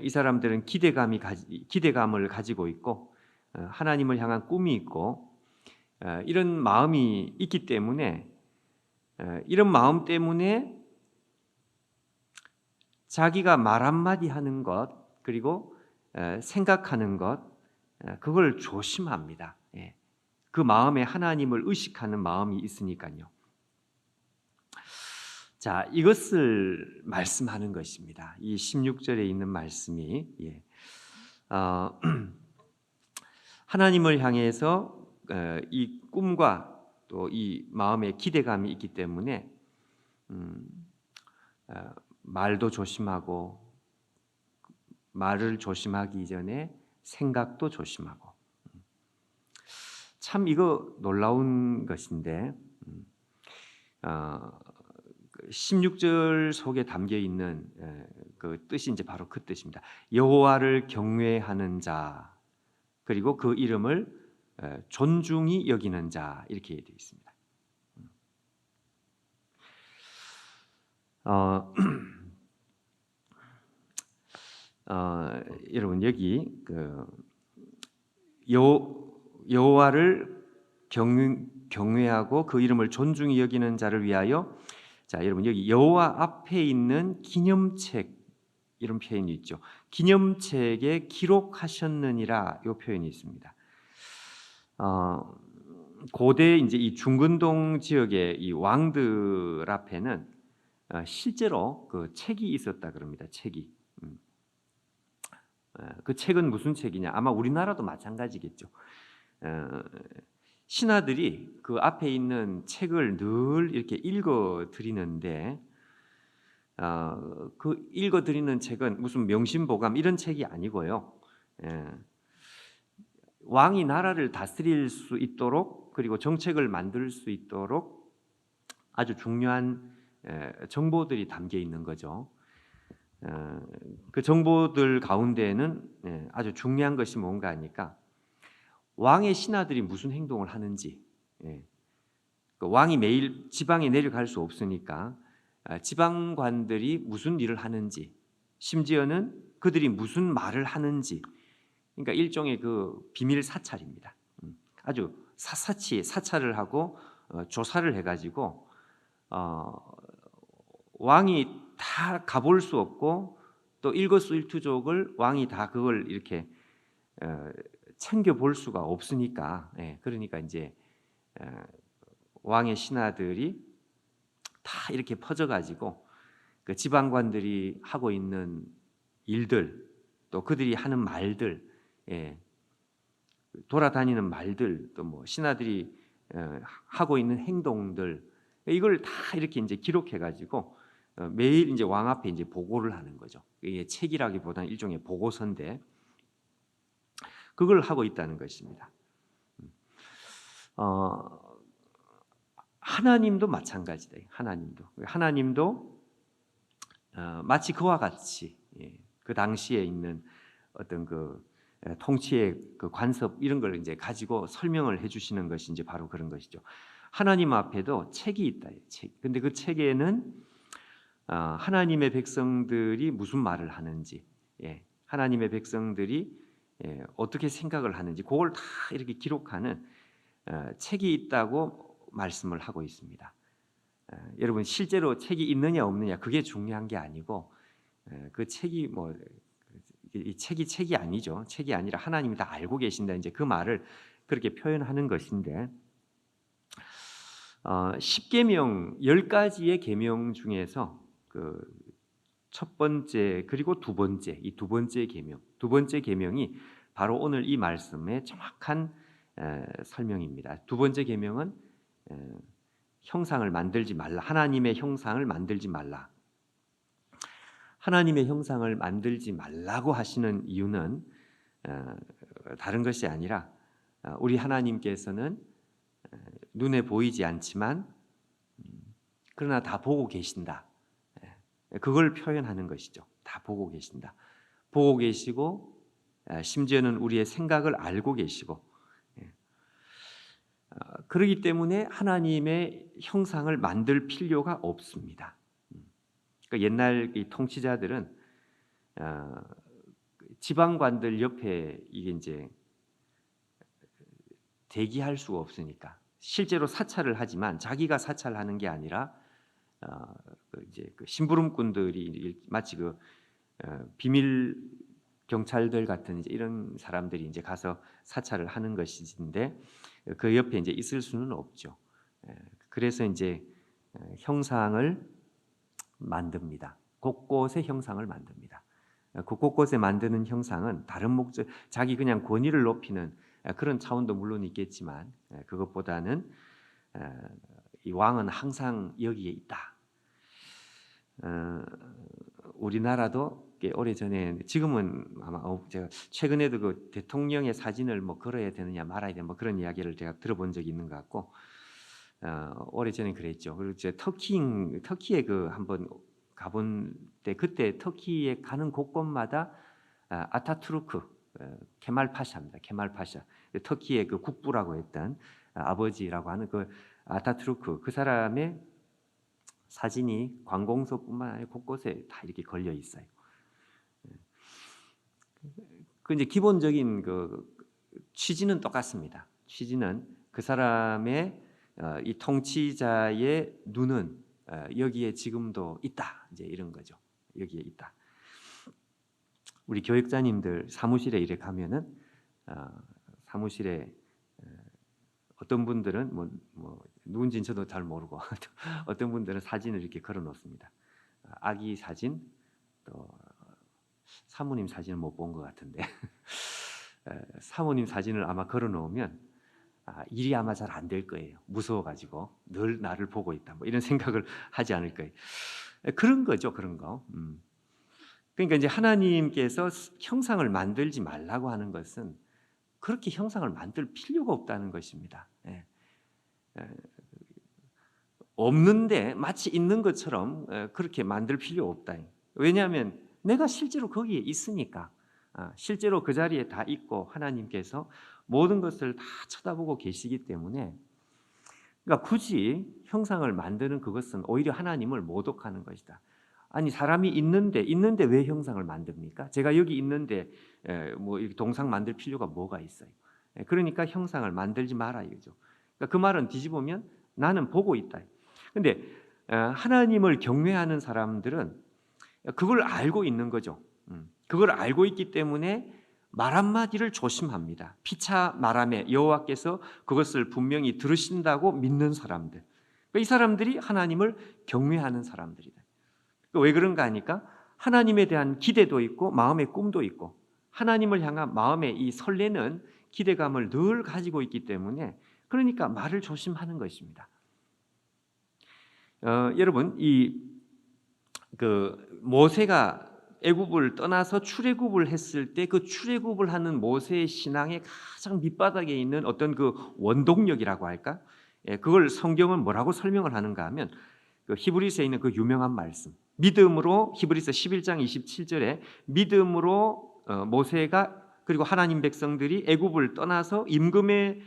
이 사람들은 기대감을 가지고 있고 하나님을 향한 꿈이 있고 이런 마음이 있기 때문에 이런 마음 때문에 자기가 말 한마디 하는 것 그리고 생각하는 것 그걸 조심합니다. 그 마음에 하나님을 의식하는 마음이 있으니까요. 자, 이것을 말씀하는 것입니다. 이 16절에 있는 말씀이 하나님을 향해서 이 꿈과 또 이 마음의 기대감이 있기 때문에 말도 조심하고 말을 조심하기 이전에 생각도 조심하고 참 이거 놀라운 것인데 16절 속에 담겨 있는 그 뜻이 이제 바로 그 뜻입니다. 여호와를 경외하는 자 그리고 그 이름을 존중히 여기는 자 이렇게 되어 있습니다. 여러분 여기 그 여호와를 경외하고 그 이름을 존중히 여기는 자를 위하여, 자 여러분 여기 여호와 앞에 있는 기념책 이런 표현이 있죠. 기념책에 기록하셨느니라 이 표현이 있습니다. 고대 이제 이 중근동 지역의 이 왕들 앞에는 실제로 그 책이 있었다 그럽니다. 책이. 그 책은 무슨 책이냐? 아마 우리나라도 마찬가지겠죠. 신하들이 그 앞에 있는 책을 늘 이렇게 읽어 드리는데, 그 읽어 드리는 책은 무슨 명심보감 이런 책이 아니고요. 왕이 나라를 다스릴 수 있도록, 그리고 정책을 만들 수 있도록 아주 중요한 정보들이 담겨 있는 거죠. 그 정보들 가운데에는 아주 중요한 것이 뭔가 하니까 왕의 신하들이 무슨 행동을 하는지, 그 왕이 매일 지방에 내려갈 수 없으니까 지방관들이 무슨 일을 하는지, 심지어는 그들이 무슨 말을 하는지, 그러니까 일종의 그 비밀 사찰입니다. 아주 샅샅이 사찰을 하고 조사를 해가지고 왕이 다 가볼 수 없고 또 일거수일투족을 왕이 다 그걸 이렇게 챙겨 볼 수가 없으니까, 그러니까 이제 왕의 신하들이 다 이렇게 퍼져가지고 그 지방관들이 하고 있는 일들, 또 그들이 하는 말들, 돌아다니는 말들, 또 뭐 신하들이 하고 있는 행동들, 이걸 다 이렇게 이제 기록해가지고 매일 이제 왕 앞에 이제 보고를 하는 거죠. 이게 책이라기보다는 일종의 보고서인데 그걸 하고 있다는 것입니다. 하나님도 마찬가지다. 하나님도 마치 그와 같이 그 당시에 있는 어떤 그 통치의 그 관습 이런 걸 이제 가지고 설명을 해주시는 것이 이제 바로 그런 것이죠. 하나님 앞에도 책이 있다. 책. 근데 그 책에는 하나님의 백성들이 무슨 말을 하는지, 하나님의 백성들이 어떻게 생각을 하는지 그걸 다 이렇게 기록하는 책이 있다고 말씀을 하고 있습니다. 여러분 실제로 책이 있느냐 없느냐 그게 중요한 게 아니고 그 책이 뭐 이 책이 아니죠. 책이 아니라 하나님이 다 알고 계신다. 이제 그 말을 그렇게 표현하는 것인데, 10계명 10가지의 계명 중에서 그 첫 번째 그리고 두 번째, 이 두 번째 계명, 두 번째 계명이 바로 오늘 이 말씀의 정확한 설명입니다. 두 번째 계명은 형상을 만들지 말라. 하나님의 형상을 만들지 말라. 하나님의 형상을 만들지 말라고 하시는 이유는 다른 것이 아니라 우리 하나님께서는 눈에 보이지 않지만 그러나 다 보고 계신다. 그걸 표현하는 것이죠. 다 보고 계신다. 보고 계시고 심지어는 우리의 생각을 알고 계시고, 그렇기 때문에 하나님의 형상을 만들 필요가 없습니다. 그러니까 옛날 이 통치자들은 지방관들 옆에 이게 이제 대기할 수가 없으니까 실제로 사찰을 하지만 자기가 사찰하는 게 아니라 이제 그 심부름꾼들이 마치 그 비밀 경찰들 같은 이제 이런 사람들이 이제 가서 사찰을 하는 것인데 그 옆에 이제 있을 수는 없죠. 그래서 이제 형상을 만듭니다. 곳곳에 형상을 만듭니다. 그 곳곳에 만드는 형상은 다른 목적, 자기 그냥 권위를 높이는 그런 차원도 물론 있겠지만 그것보다는 이 왕은 항상 여기에 있다. 우리나라도 오래전에, 지금은 아마 제가 최근에도 그 대통령의 사진을 뭐 걸어야 되느냐 말아야 되냐 뭐 그런 이야기를 제가 들어본 적이 있는 것 같고, 오래전에 그랬죠. 그리고 제 터키에 그 한번 가본 때 그때 터키에 가는 곳곳마다 아타투르크, 케말 파샤입니다. 케말 파샤. 터키의 그 국부라고 했던 아버지라고 하는 그 아타투르크 그 사람의 사진이 관공서뿐만 아니라 곳곳에 다 이렇게 걸려 있어요. 그 이제 기본적인 그 취지는 똑같습니다. 취지는 그 사람의 이 통치자의 눈은 여기에 지금도 있다. 이제 이런 거죠. 여기에 있다. 우리 교육자님들 사무실에 이래 가면은 사무실에 어떤 분들은 뭐 누군지는 저도 잘 모르고 어떤 분들은 사진을 이렇게 걸어 놓습니다. 아기 사진 또 사모님 사진은 못 본 것 같은데 사모님 사진을 아마 걸어 놓으면 일이 아마 잘 안 될 거예요. 무서워가지고 늘 나를 보고 있다. 뭐 이런 생각을 하지 않을 거예요. 그런 거죠, 그런 거. 그러니까 이제 하나님께서 형상을 만들지 말라고 하는 것은 그렇게 형상을 만들 필요가 없다는 것입니다. 없는데 마치 있는 것처럼 그렇게 만들 필요 없다. 왜냐하면 내가 실제로 거기에 있으니까 실제로 그 자리에 다 있고 하나님께서 모든 것을 다 쳐다보고 계시기 때문에 그러니까 굳이 형상을 만드는 그것은 오히려 하나님을 모독하는 것이다. 아니 사람이 있는데 왜 형상을 만듭니까? 제가 여기 있는데 뭐 이렇게 동상 만들 필요가 뭐가 있어요? 그러니까 형상을 만들지 마라 이거죠. 그러니까 그 말은 뒤집으면 나는 보고 있다. 근데 하나님을 경외하는 사람들은 그걸 알고 있는 거죠. 그걸 알고 있기 때문에 말 한마디를 조심합니다. 피차 말하매 여호와께서 그것을 분명히 들으신다고 믿는 사람들. 이 사람들이 하나님을 경외하는 사람들이다. 왜 그런가 하니까 하나님에 대한 기대도 있고 마음의 꿈도 있고 하나님을 향한 마음의 이 설레는 기대감을 늘 가지고 있기 때문에 그러니까 말을 조심하는 것입니다. 여러분 그 모세가 애굽을 떠나서 출애굽을 했을 때 그 출애굽을 하는 모세의 신앙의 가장 밑바닥에 있는 어떤 그 원동력이라고 할까? 그걸 성경은 뭐라고 설명을 하는가 하면 그 히브리서에 있는 그 유명한 말씀 믿음으로 히브리서 11장 27절에 믿음으로 모세가 그리고 하나님 백성들이 애굽을 떠나서 임금의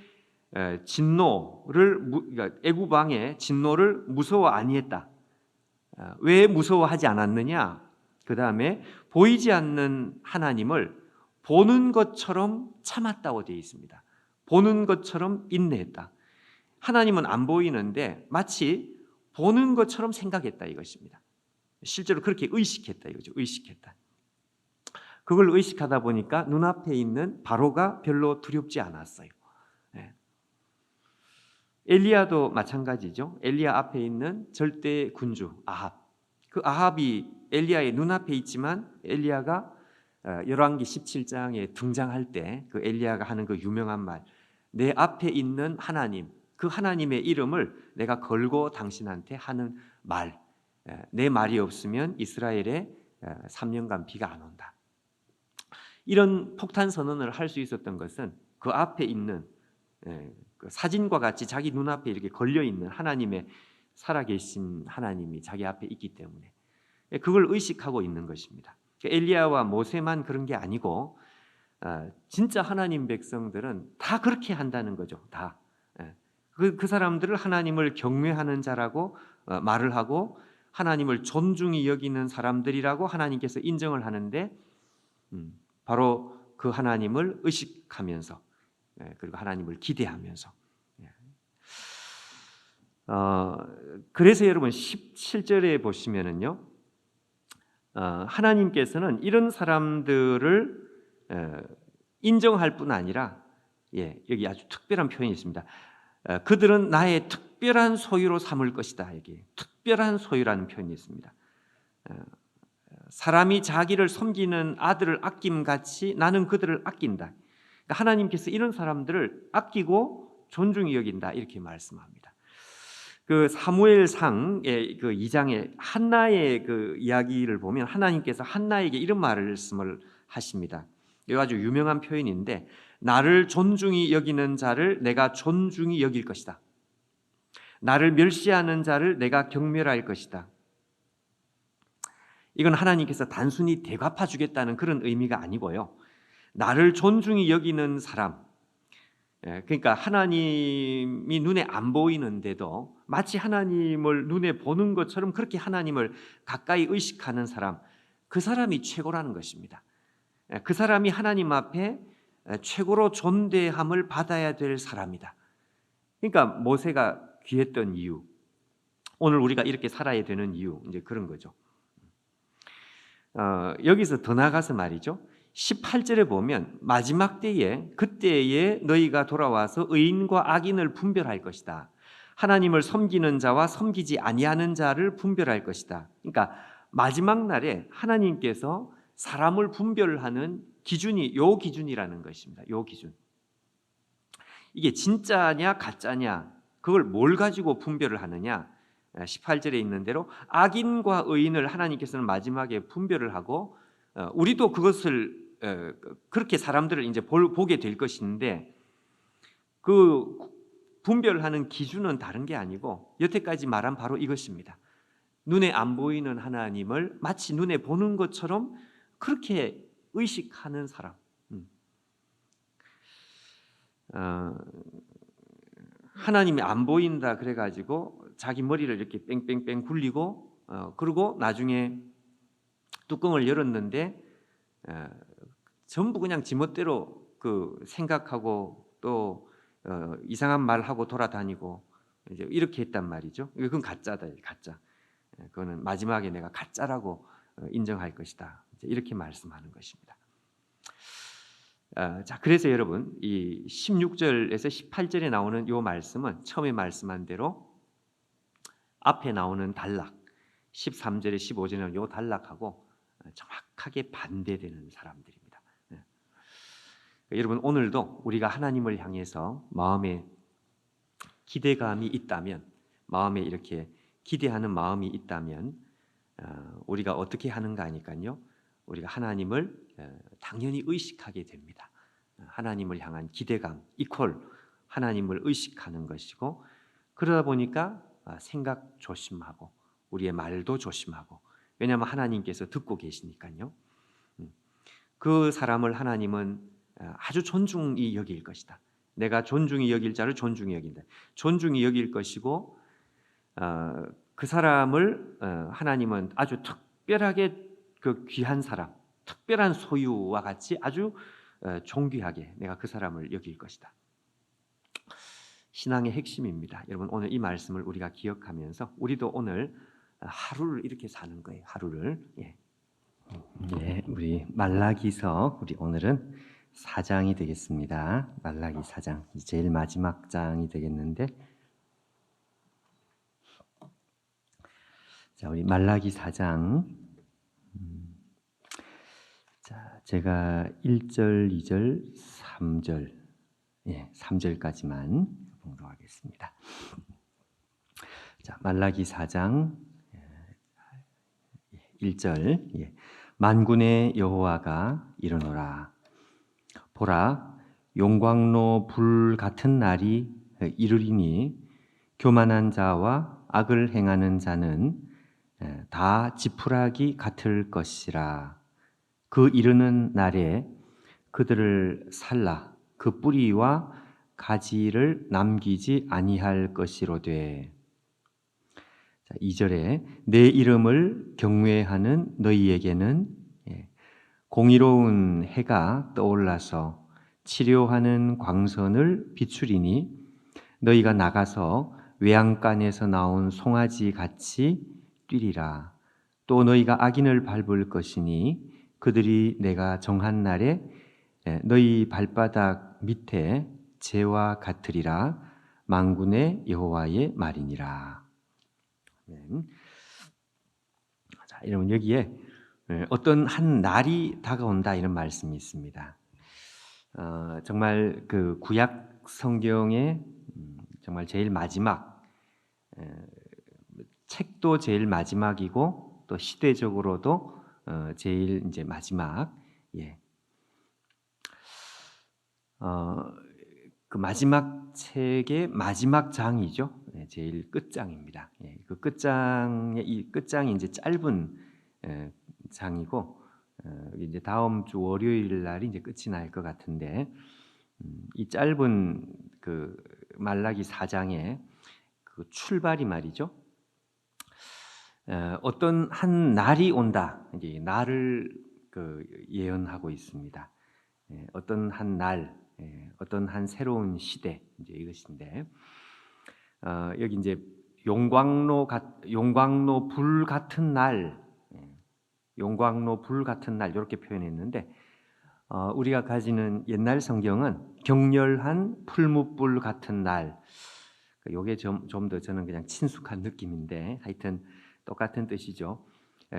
진노를 그러니까 애굽 왕의 진노를 무서워 아니했다. 왜 무서워하지 않았느냐? 그 다음에 보이지 않는 하나님을 보는 것처럼 참았다고 되어 있습니다. 보는 것처럼 인내했다. 하나님은 안 보이는데 마치 보는 것처럼 생각했다 이것입니다. 실제로 그렇게 의식했다 이거죠. 의식했다. 그걸 의식하다 보니까 눈앞에 있는 바로가 별로 두렵지 않았어요. 엘리야도 마찬가지죠. 엘리야 앞에 있는 절대 군주 아합. 그 아합이 엘리야의 눈앞에 있지만 엘리야가 열왕기 17장에 등장할 때 그 엘리야가 하는 그 유명한 말, 내 앞에 있는 하나님, 그 하나님의 이름을 내가 걸고 당신한테 하는 말, 내 말이 없으면 이스라엘에 3년간 비가 안 온다. 이런 폭탄 선언을 할 수 있었던 것은 그 앞에 있는 그 사진과 같이 자기 눈앞에 이렇게 걸려있는 하나님의 살아계신 하나님이 자기 앞에 있기 때문에 그걸 의식하고 있는 것입니다. 엘리야와 모세만 그런 게 아니고 진짜 하나님 백성들은 다 그렇게 한다는 거죠. 다. 그 사람들을 하나님을 경외하는 자라고 말을 하고 하나님을 존중히 여기는 사람들이라고 하나님께서 인정을 하는데 바로 그 하나님을 의식하면서 그리고 하나님을 기대하면서 그래서 여러분 17절에 보시면은요 하나님께서는 이런 사람들을 인정할 뿐 아니라 여기 아주 특별한 표현이 있습니다. 그들은 나의 특별한 소유로 삼을 것이다. 여기 특별한 소유라는 표현이 있습니다. 사람이 자기를 섬기는 아들을 아낌같이 나는 그들을 아낀다. 그러니까 하나님께서 이런 사람들을 아끼고 존중히 여긴다 이렇게 말씀합니다. 그 사무엘상의 그 2장에 한나의 그 이야기를 보면 하나님께서 한나에게 이런 말씀을 하십니다. 이거 아주 유명한 표현인데 나를 존중히 여기는 자를 내가 존중히 여길 것이다. 나를 멸시하는 자를 내가 경멸할 것이다. 이건 하나님께서 단순히 대갚아 주겠다는 그런 의미가 아니고요. 나를 존중히 여기는 사람. 그러니까 하나님이 눈에 안 보이는데도 마치 하나님을 눈에 보는 것처럼 그렇게 하나님을 가까이 의식하는 사람, 그 사람이 최고라는 것입니다. 그 사람이 하나님 앞에 최고로 존대함을 받아야 될 사람이다. 그러니까 모세가 귀했던 이유, 오늘 우리가 이렇게 살아야 되는 이유, 이제 그런 거죠. 여기서 더 나가서 말이죠. 18절에 보면 마지막 때에 그때에 너희가 돌아와서 의인과 악인을 분별할 것이다. 하나님을 섬기는 자와 섬기지 아니하는 자를 분별할 것이다. 그러니까 마지막 날에 하나님께서 사람을 분별하는 기준이 요 기준이라는 것입니다. 요 기준. 이게 진짜냐 가짜냐 그걸 뭘 가지고 분별을 하느냐. 18절에 있는 대로 악인과 의인을 하나님께서는 마지막에 분별을 하고 우리도 그것을 그렇게 사람들을 이제 보게 될 것인데 그 분별하는 기준은 다른 게 아니고 여태까지 말한 바로 이것입니다. 눈에 안 보이는 하나님을 마치 눈에 보는 것처럼 그렇게 의식하는 사람. 하나님이 안 보인다 그래가지고 자기 머리를 이렇게 뺑뺑뺑 굴리고 그리고 나중에 뚜껑을 열었는데 전부 그냥 지멋대로 그 생각하고 또 이상한 말하고 돌아다니고 이제 이렇게 했단 말이죠. 그건 가짜다, 가짜. 그거는 마지막에 내가 가짜라고 인정할 것이다. 이렇게 말씀하는 것입니다. 자, 그래서 여러분 이 16절에서 18절에 나오는 이 말씀은 처음에 말씀한 대로 앞에 나오는 단락 13절에 15절에 나오는 이 단락하고 정확하게 반대되는 사람들입니다. 여러분 오늘도 우리가 하나님을 향해서 마음에 기대감이 있다면, 마음에 이렇게 기대하는 마음이 있다면 우리가 어떻게 하는가 하니까요. 우리가 하나님을 당연히 의식하게 됩니다. 하나님을 향한 기대감 이퀄 하나님을 의식하는 것이고 그러다 보니까 생각 조심하고 우리의 말도 조심하고 왜냐하면 하나님께서 듣고 계시니까요. 그 사람을 하나님은 아주 존중히 여길 것이다. 내가 존중히 여길 자를 존중히 여긴다. 존중히 여길 것이고 그 사람을 하나님은 아주 특별하게 그 귀한 사람, 특별한 소유와 같이 아주 존귀하게 내가 그 사람을 여길 것이다. 신앙의 핵심입니다. 여러분 오늘 이 말씀을 우리가 기억하면서 우리도 오늘 하루를 이렇게 사는 거예요. 하루를. 우리 말라기서 우리 오늘은 4장이 되겠습니다. 말라기 4장 제일 마지막 장이 되겠는데, 자 우리 말라기 4장. 자 제가 1절, 2절, 3절, 3절까지만 봉독하겠습니다. 자 말라기 4장 1절. 만군의 여호와가 이르노라. 보라, 용광로 불 같은 날이 이르리니 교만한 자와 악을 행하는 자는 다 지푸라기 같을 것이라. 그 이르는 날에 그들을 살라 그 뿌리와 가지를 남기지 아니할 것이로되. 2절에 내 이름을 경외하는 너희에게는 공의로운 해가 떠올라서 치료하는 광선을 비추리니 너희가 나가서 외양간에서 나온 송아지 같이 뛰리라. 또 너희가 악인을 밟을 것이니 그들이 내가 정한 날에 너희 발바닥 밑에 재와 같으리라. 만군의 여호와의 말이니라. 자, 여러분 여기에 어떤 한 날이 다가온다 이런 말씀이 있습니다. 정말 그 구약 성경의 정말 제일 마지막 책도 제일 마지막이고 또 시대적으로도 제일 이제 마지막 그 마지막 책의 마지막 장이죠. 제일 끝장입니다. 그 끝장의 이 끝장이 이제 짧은 장이고 이제 다음 주 월요일 날이 이제 끝이 날 것 같은데 이 짧은 그 말라기 4장의 그 출발이 말이죠. 어떤 한 날이 온다. 이제 날을 그 예언하고 있습니다. 어떤 한 날, 어떤 한 새로운 시대 이제 이것인데 여기 이제 용광로 불 같은 날, 용광로 불 같은 날 이렇게 표현했는데 우리가 가지는 옛날 성경은 격렬한 풀무불 같은 날. 요게 좀 더 저는 그냥 친숙한 느낌인데 하여튼 똑같은 뜻이죠.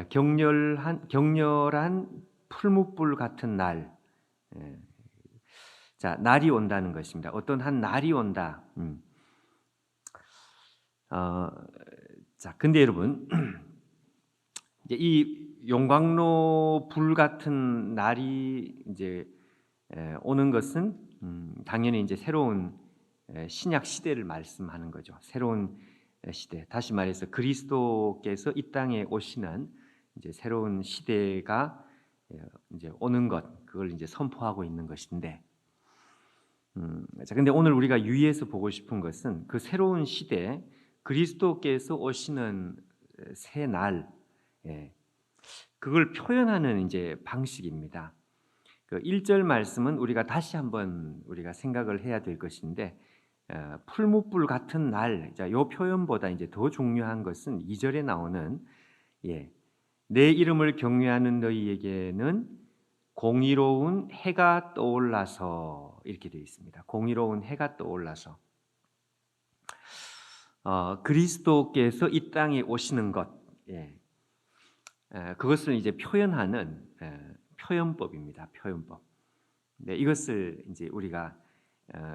격렬한 풀무불 같은 날. 예. 자, 날이 온다는 것입니다. 어떤 한 날이 온다. 자, 근데 여러분, 이제 이 용광로 불 같은 날이 이제 오는 것은 당연히 이제 새로운 신약 시대를 말씀하는 거죠. 새로운 시대. 다시 말해서 그리스도께서 이 땅에 오시는 이제 새로운 시대가 이제 오는 것, 그걸 이제 선포하고 있는 것인데, 자, 근데 오늘 우리가 유의해서 보고 싶은 것은 그 새로운 시대, 그리스도께서 오시는 새 날, 그걸 표현하는 이제 방식입니다. 그 1절 말씀은 우리가 다시 한번 우리가 생각을 해야 될 것인데 풀무불 같은 날, 자, 요 표현보다 이제 더 중요한 것은 2절에 나오는 내 이름을 경외하는 너희에게는 공의로운 해가 떠올라서 이렇게 되어 있습니다. 공의로운 해가 떠올라서 그리스도께서 이 땅에 오시는 것, 그것을 이제 표현하는 표현법입니다. 표현법. 네, 이것을 이제 우리가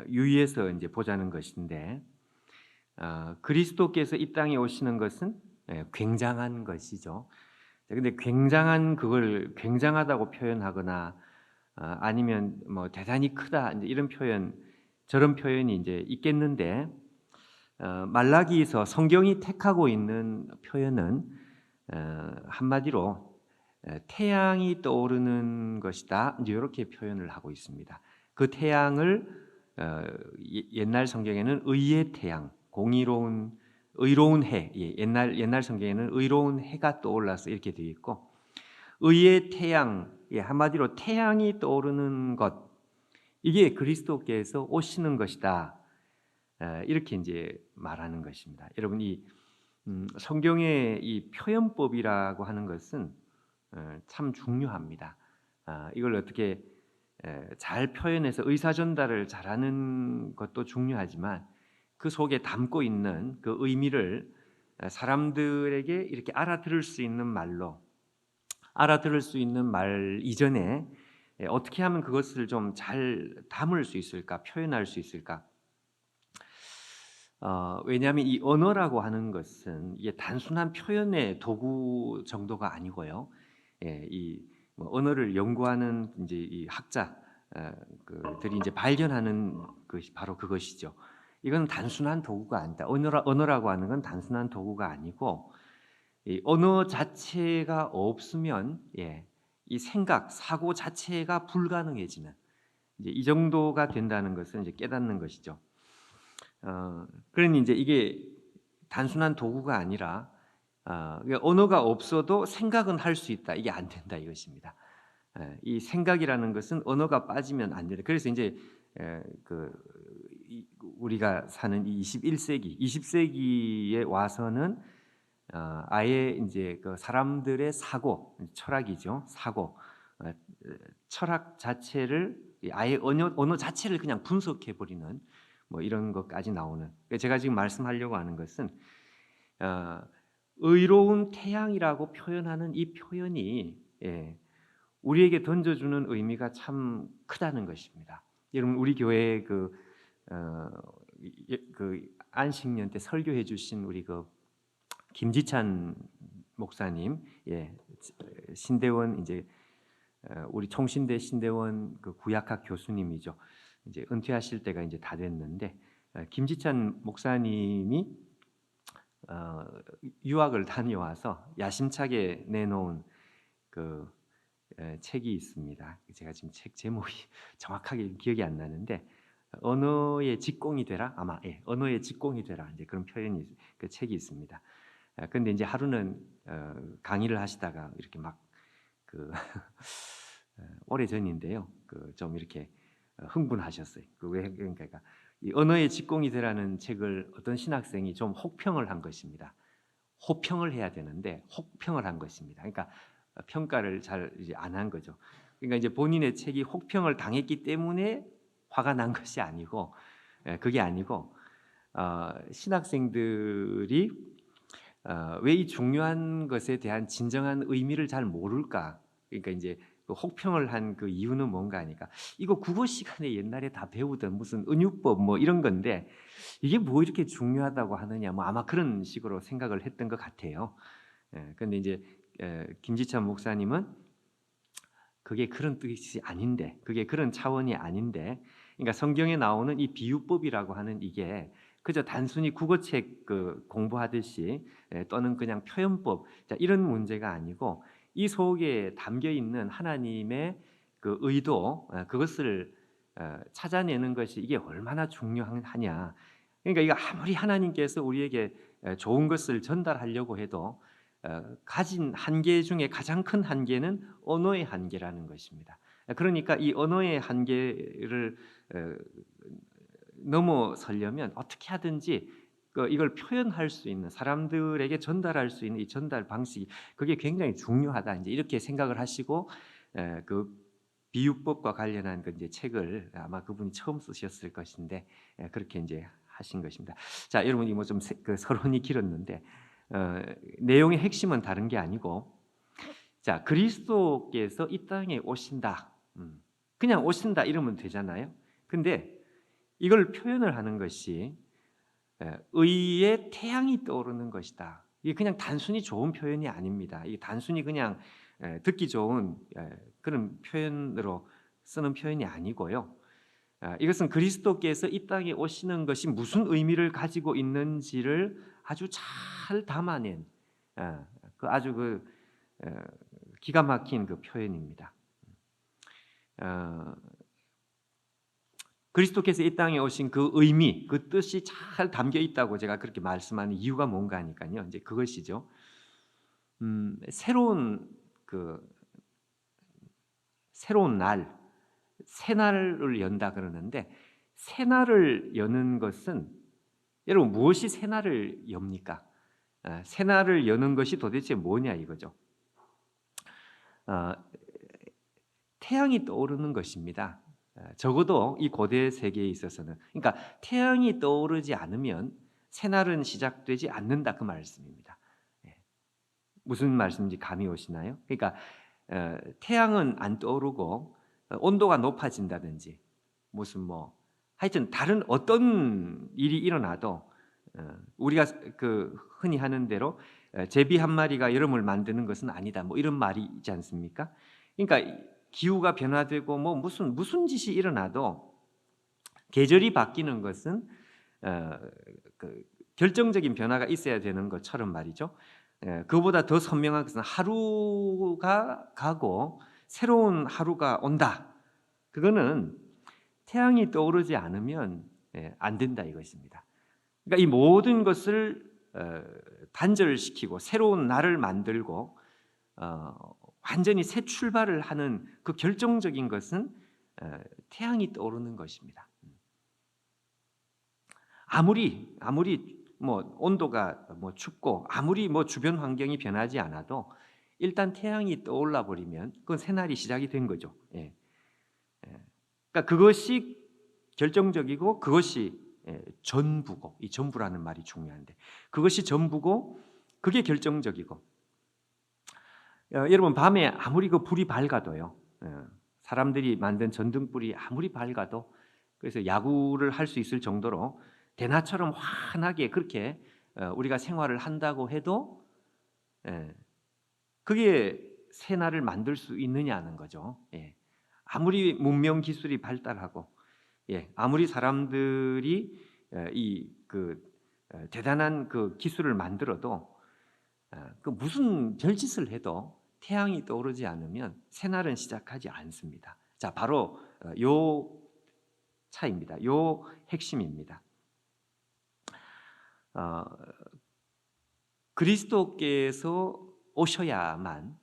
유의해서 이제 보자는 것인데 그리스도께서 이 땅에 오시는 것은 굉장한 것이죠. 근데 그걸 굉장하다고 표현하거나 아니면 뭐 대단히 크다 이제 이런 표현, 저런 표현이 이제 있겠는데 말라기에서 성경이 택하고 있는 표현은 한마디로 태양이 떠오르는 것이다. 이제 이렇게 표현을 하고 있습니다. 그 태양을 옛날 성경에는 의의 태양, 공의로운 의로운 해, 옛날 성경에는 의로운 해가 떠올라서 이렇게 되어 있고 의의 태양, 한마디로 태양이 떠오르는 것, 이게 그리스도께서 오시는 것이다. 이렇게 이제 말하는 것입니다. 여러분 이 성경의 이 표현법이라고 하는 것은 참 중요합니다. 이걸 어떻게 잘 표현해서 의사 전달을 잘하는 것도 중요하지만 그 속에 담고 있는 그 의미를 사람들에게 이렇게 알아들을 수 있는 말로 알아들을 수 있는 말 이전에 어떻게 하면 그것을 좀 잘 담을 수 있을까, 표현할 수 있을까? 왜냐하면 이 언어라고 하는 것은 이게 단순한 표현의 도구 정도가 아니고요. 뭐 언어를 연구하는 이제 이 학자 그들이 이제 발견하는 것이 바로 그것이죠. 이건 단순한 도구가 아니다. 언어라고 하는 건 단순한 도구가 아니고 이 언어 자체가 없으면 이 생각, 사고 자체가 불가능해지는 이제 이 정도가 된다는 것을 이제 깨닫는 것이죠. 그러니 이제 이게 단순한 도구가 아니라 언어가 없어도 생각은 할 수 있다. 이게 안 된다 이것입니다. 이 생각이라는 것은 언어가 빠지면 안 된다. 그래서 이제 우리가 사는 이 21세기, 20세기에 와서는 아예 이제 그 사람들의 사고, 철학이죠. 사고, 철학 자체를 아예 언어 자체를 그냥 분석해 버리는 뭐 이런 것까지 나오는. 제가 지금 말씀하려고 하는 것은 의로운 태양이라고 표현하는 이 표현이 우리에게 던져주는 의미가 참 크다는 것입니다. 여러분 우리 교회 그 안식년 때 설교해 주신 우리 그 김지찬 목사님, 신대원 이제 우리 총신대 신대원 그 구약학 교수님이죠. 이제 은퇴하실 때가 이제 다 됐는데 김지찬 목사님이 유학을 다녀와서 야심차게 내놓은 그 책이 있습니다. 제가 지금 책 제목이 정확하게 기억이 안 나는데 언어의 직공이 되라 아마 언어의 직공이 되라 이제 그런 표현이 그 책이 있습니다. 근데 이제 하루는 강의를 하시다가 이렇게 막그 오래 전인데요. 그 좀 이렇게 흥분하셨어요. 왜 그러니까 이 언어의 직공이 되라는 책을 어떤 신학생이 좀 혹평을 한 것입니다. 호평을 해야 되는데 혹평을 한 것입니다. 그러니까 평가를 잘 이제 안 한 거죠. 그러니까 이제 본인의 책이 혹평을 당했기 때문에 화가 난 것이 아니고 그게 아니고 신학생들이 왜 이 중요한 것에 대한 진정한 의미를 잘 모를까? 그러니까 이제 그 혹평을 한 그 이유는 뭔가 하니까 이거 국어 시간에 옛날에 다 배우던 무슨 은유법 뭐 이런 건데 이게 뭐 이렇게 중요하다고 하느냐 뭐 아마 그런 식으로 생각을 했던 것 같아요. 근데 이제 김지찬 목사님은 그게 그런 뜻이 아닌데, 그게 그런 차원이 아닌데, 그러니까 성경에 나오는 이 비유법이라고 하는 이게 그저 단순히 국어책 그 공부하듯이 또는 그냥 표현법 자, 이런 문제가 아니고 이 속에 담겨 있는 하나님의 그 의도 그것을 찾아내는 것이 이게 얼마나 중요하냐. 그러니까 이거 아무리 하나님께서 우리에게 좋은 것을 전달하려고 해도 가진 한계 중에 가장 큰 한계는 언어의 한계라는 것입니다. 그러니까 이 언어의 한계를 넘어서려면 어떻게 하든지 이걸 표현할 수 있는 사람들에게 전달할 수 있는 이 전달 방식이 그게 굉장히 중요하다. 이제 이렇게 생각을 하시고 그 비유법과 관련한 그 이제 책을 아마 그분이 처음 쓰셨을 것인데 그렇게 이제 하신 것입니다. 자, 여러분 이뭐 좀 그 서론이 길었는데 내용의 핵심은 다른 게 아니고 자 그리스도께서 이 땅에 오신다. 그냥 오신다 이러면 되잖아요. 근데 이걸 표현을 하는 것이 의의 태양이 떠오르는 것이다. 이게 그냥 단순히 좋은 표현이 아닙니다. 이게 단순히 그냥 듣기 좋은 그런 표현으로 쓰는 표현이 아니고요. 이것은 그리스도께서 이 땅에 오시는 것이 무슨 의미를 가지고 있는지를 아주 잘 담아낸 그 아주 기가 막힌 그 표현입니다. 그리스도께서 이 땅에 오신 그 의미, 그 뜻이 잘 담겨 있다고 제가 그렇게 말씀하는 이유가 뭔가 하니까요. 이제 그것이죠. 새로운 날, 새날을 연다 그러는데 새날을 여는 것은 여러분 무엇이 새날을 엽니까? 새날을 여는 것이 도대체 뭐냐 이거죠. 태양이 떠오르는 것입니다. 적어도 이 고대 세계에 있어서는 그러니까 태양이 떠오르지 않으면 새날은 시작되지 않는다 그 말씀입니다. 무슨 말씀인지 감이 오시나요? 그러니까 태양은 안 떠오르고 온도가 높아진다든지 무슨 뭐 하여튼 다른 어떤 일이 일어나도 우리가 그 흔히 하는 대로 제비 한 마리가 여름을 만드는 것은 아니다. 뭐 이런 말이 있지 않습니까? 그러니까 기후가 변화되고 뭐 무슨 짓이 일어나도 계절이 바뀌는 것은 그 결정적인 변화가 있어야 되는 것처럼 말이죠. 그보다 더 선명한 것은 하루가 가고 새로운 하루가 온다. 그거는 태양이 떠오르지 않으면 안 된다 이것입니다. 그러니까 이 모든 것을 단절시키고 새로운 날을 만들고 완전히 새 출발을 하는 그 결정적인 것은 태양이 떠오르는 것입니다. 아무리 뭐 온도가 뭐 춥고 아무리 뭐 주변 환경이 변하지 않아도 일단 태양이 떠올라 버리면 그건 새날이 시작이 된 거죠. 그러니까 그것이 결정적이고 그것이 전부고 이 전부라는 말이 중요한데 그것이 전부고 그게 결정적이고 여러분 밤에 아무리 그 불이 밝아도요 사람들이 만든 전등불이 아무리 밝아도 그래서 야구를 할 수 있을 정도로 대낮처럼 환하게 그렇게 우리가 생활을 한다고 해도 그게 새날을 만들 수 있느냐는 거죠. 아무리 문명 기술이 발달하고 아무리 사람들이 이 대단한 그 기술을 만들어도 그 무슨 별짓을 해도 태양이 떠오르지 않으면 새날은 시작하지 않습니다. 자, 바로 요 차이입니다. 요 핵심입니다. 그리스도께서 오셔야만,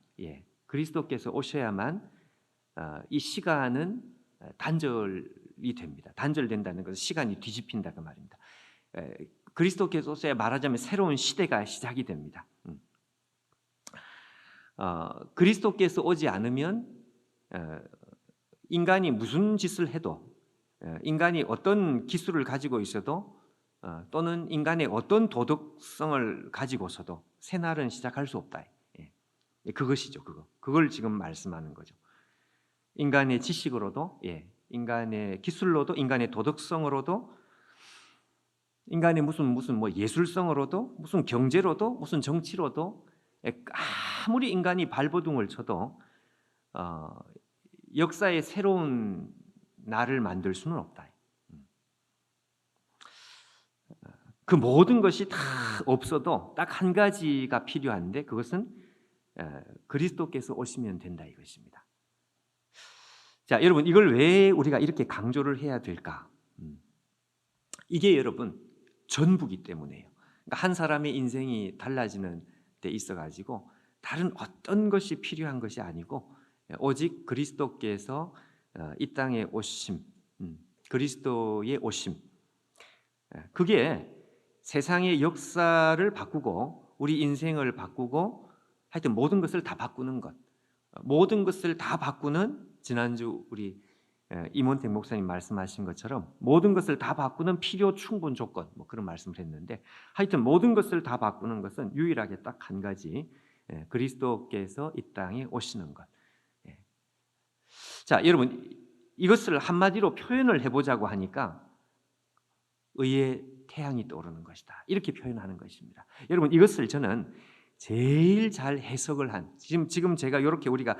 그리스도께서 오셔야만 이 시간은 단절이 됩니다. 단절된다는 것은 시간이 뒤집힌다 그 말입니다. 그리스도께서 오셔야 말하자면 새로운 시대가 시작이 됩니다. 그리스도께서 오지 않으면 인간이 무슨 짓을 해도, 인간이 어떤 기술을 가지고 있어도, 또는 인간의 어떤 도덕성을 가지고서도 새날은 시작할 수 없다. 그것이죠. 그걸 지금 말씀하는 거죠. 인간의 지식으로도, 인간의 기술로도, 인간의 도덕성으로도, 인간의 무슨 뭐 예술성으로도, 무슨 경제로도, 무슨 정치로도, 아무리 인간이 발버둥을 쳐도 역사의 새로운 날을 만들 수는 없다. 그 모든 것이 다 없어도 딱 한 가지가 필요한데 그것은 그리스도께서 오시면 된다 이것입니다. 자, 여러분, 이걸 왜 우리가 이렇게 강조를 해야 될까? 이게 여러분 전부기 때문에요. 그러니까 한 사람의 인생이 달라지는 데 있어가지고 다른 어떤 것이 필요한 것이 아니고 오직 그리스도께서 이 땅에 오심, 그리스도의 오심, 그게 세상의 역사를 바꾸고 우리 인생을 바꾸고 하여튼 모든 것을 다 바꾸는 것, 모든 것을 다 바꾸는, 지난주 우리 임원택 목사님 말씀하신 것처럼 모든 것을 다 바꾸는 필요 충분 조건, 뭐 그런 말씀을 했는데, 하여튼 모든 것을 다 바꾸는 것은 유일하게 딱 한 가지, 그리스도께서 이 땅에 오시는 것. 자, 여러분, 이것을 한마디로 표현을 해보자고 하니까 의의 태양이 떠오르는 것이다, 이렇게 표현하는 것입니다. 여러분, 이것을 저는 제일 잘 해석을 한, 지금 제가 이렇게 우리가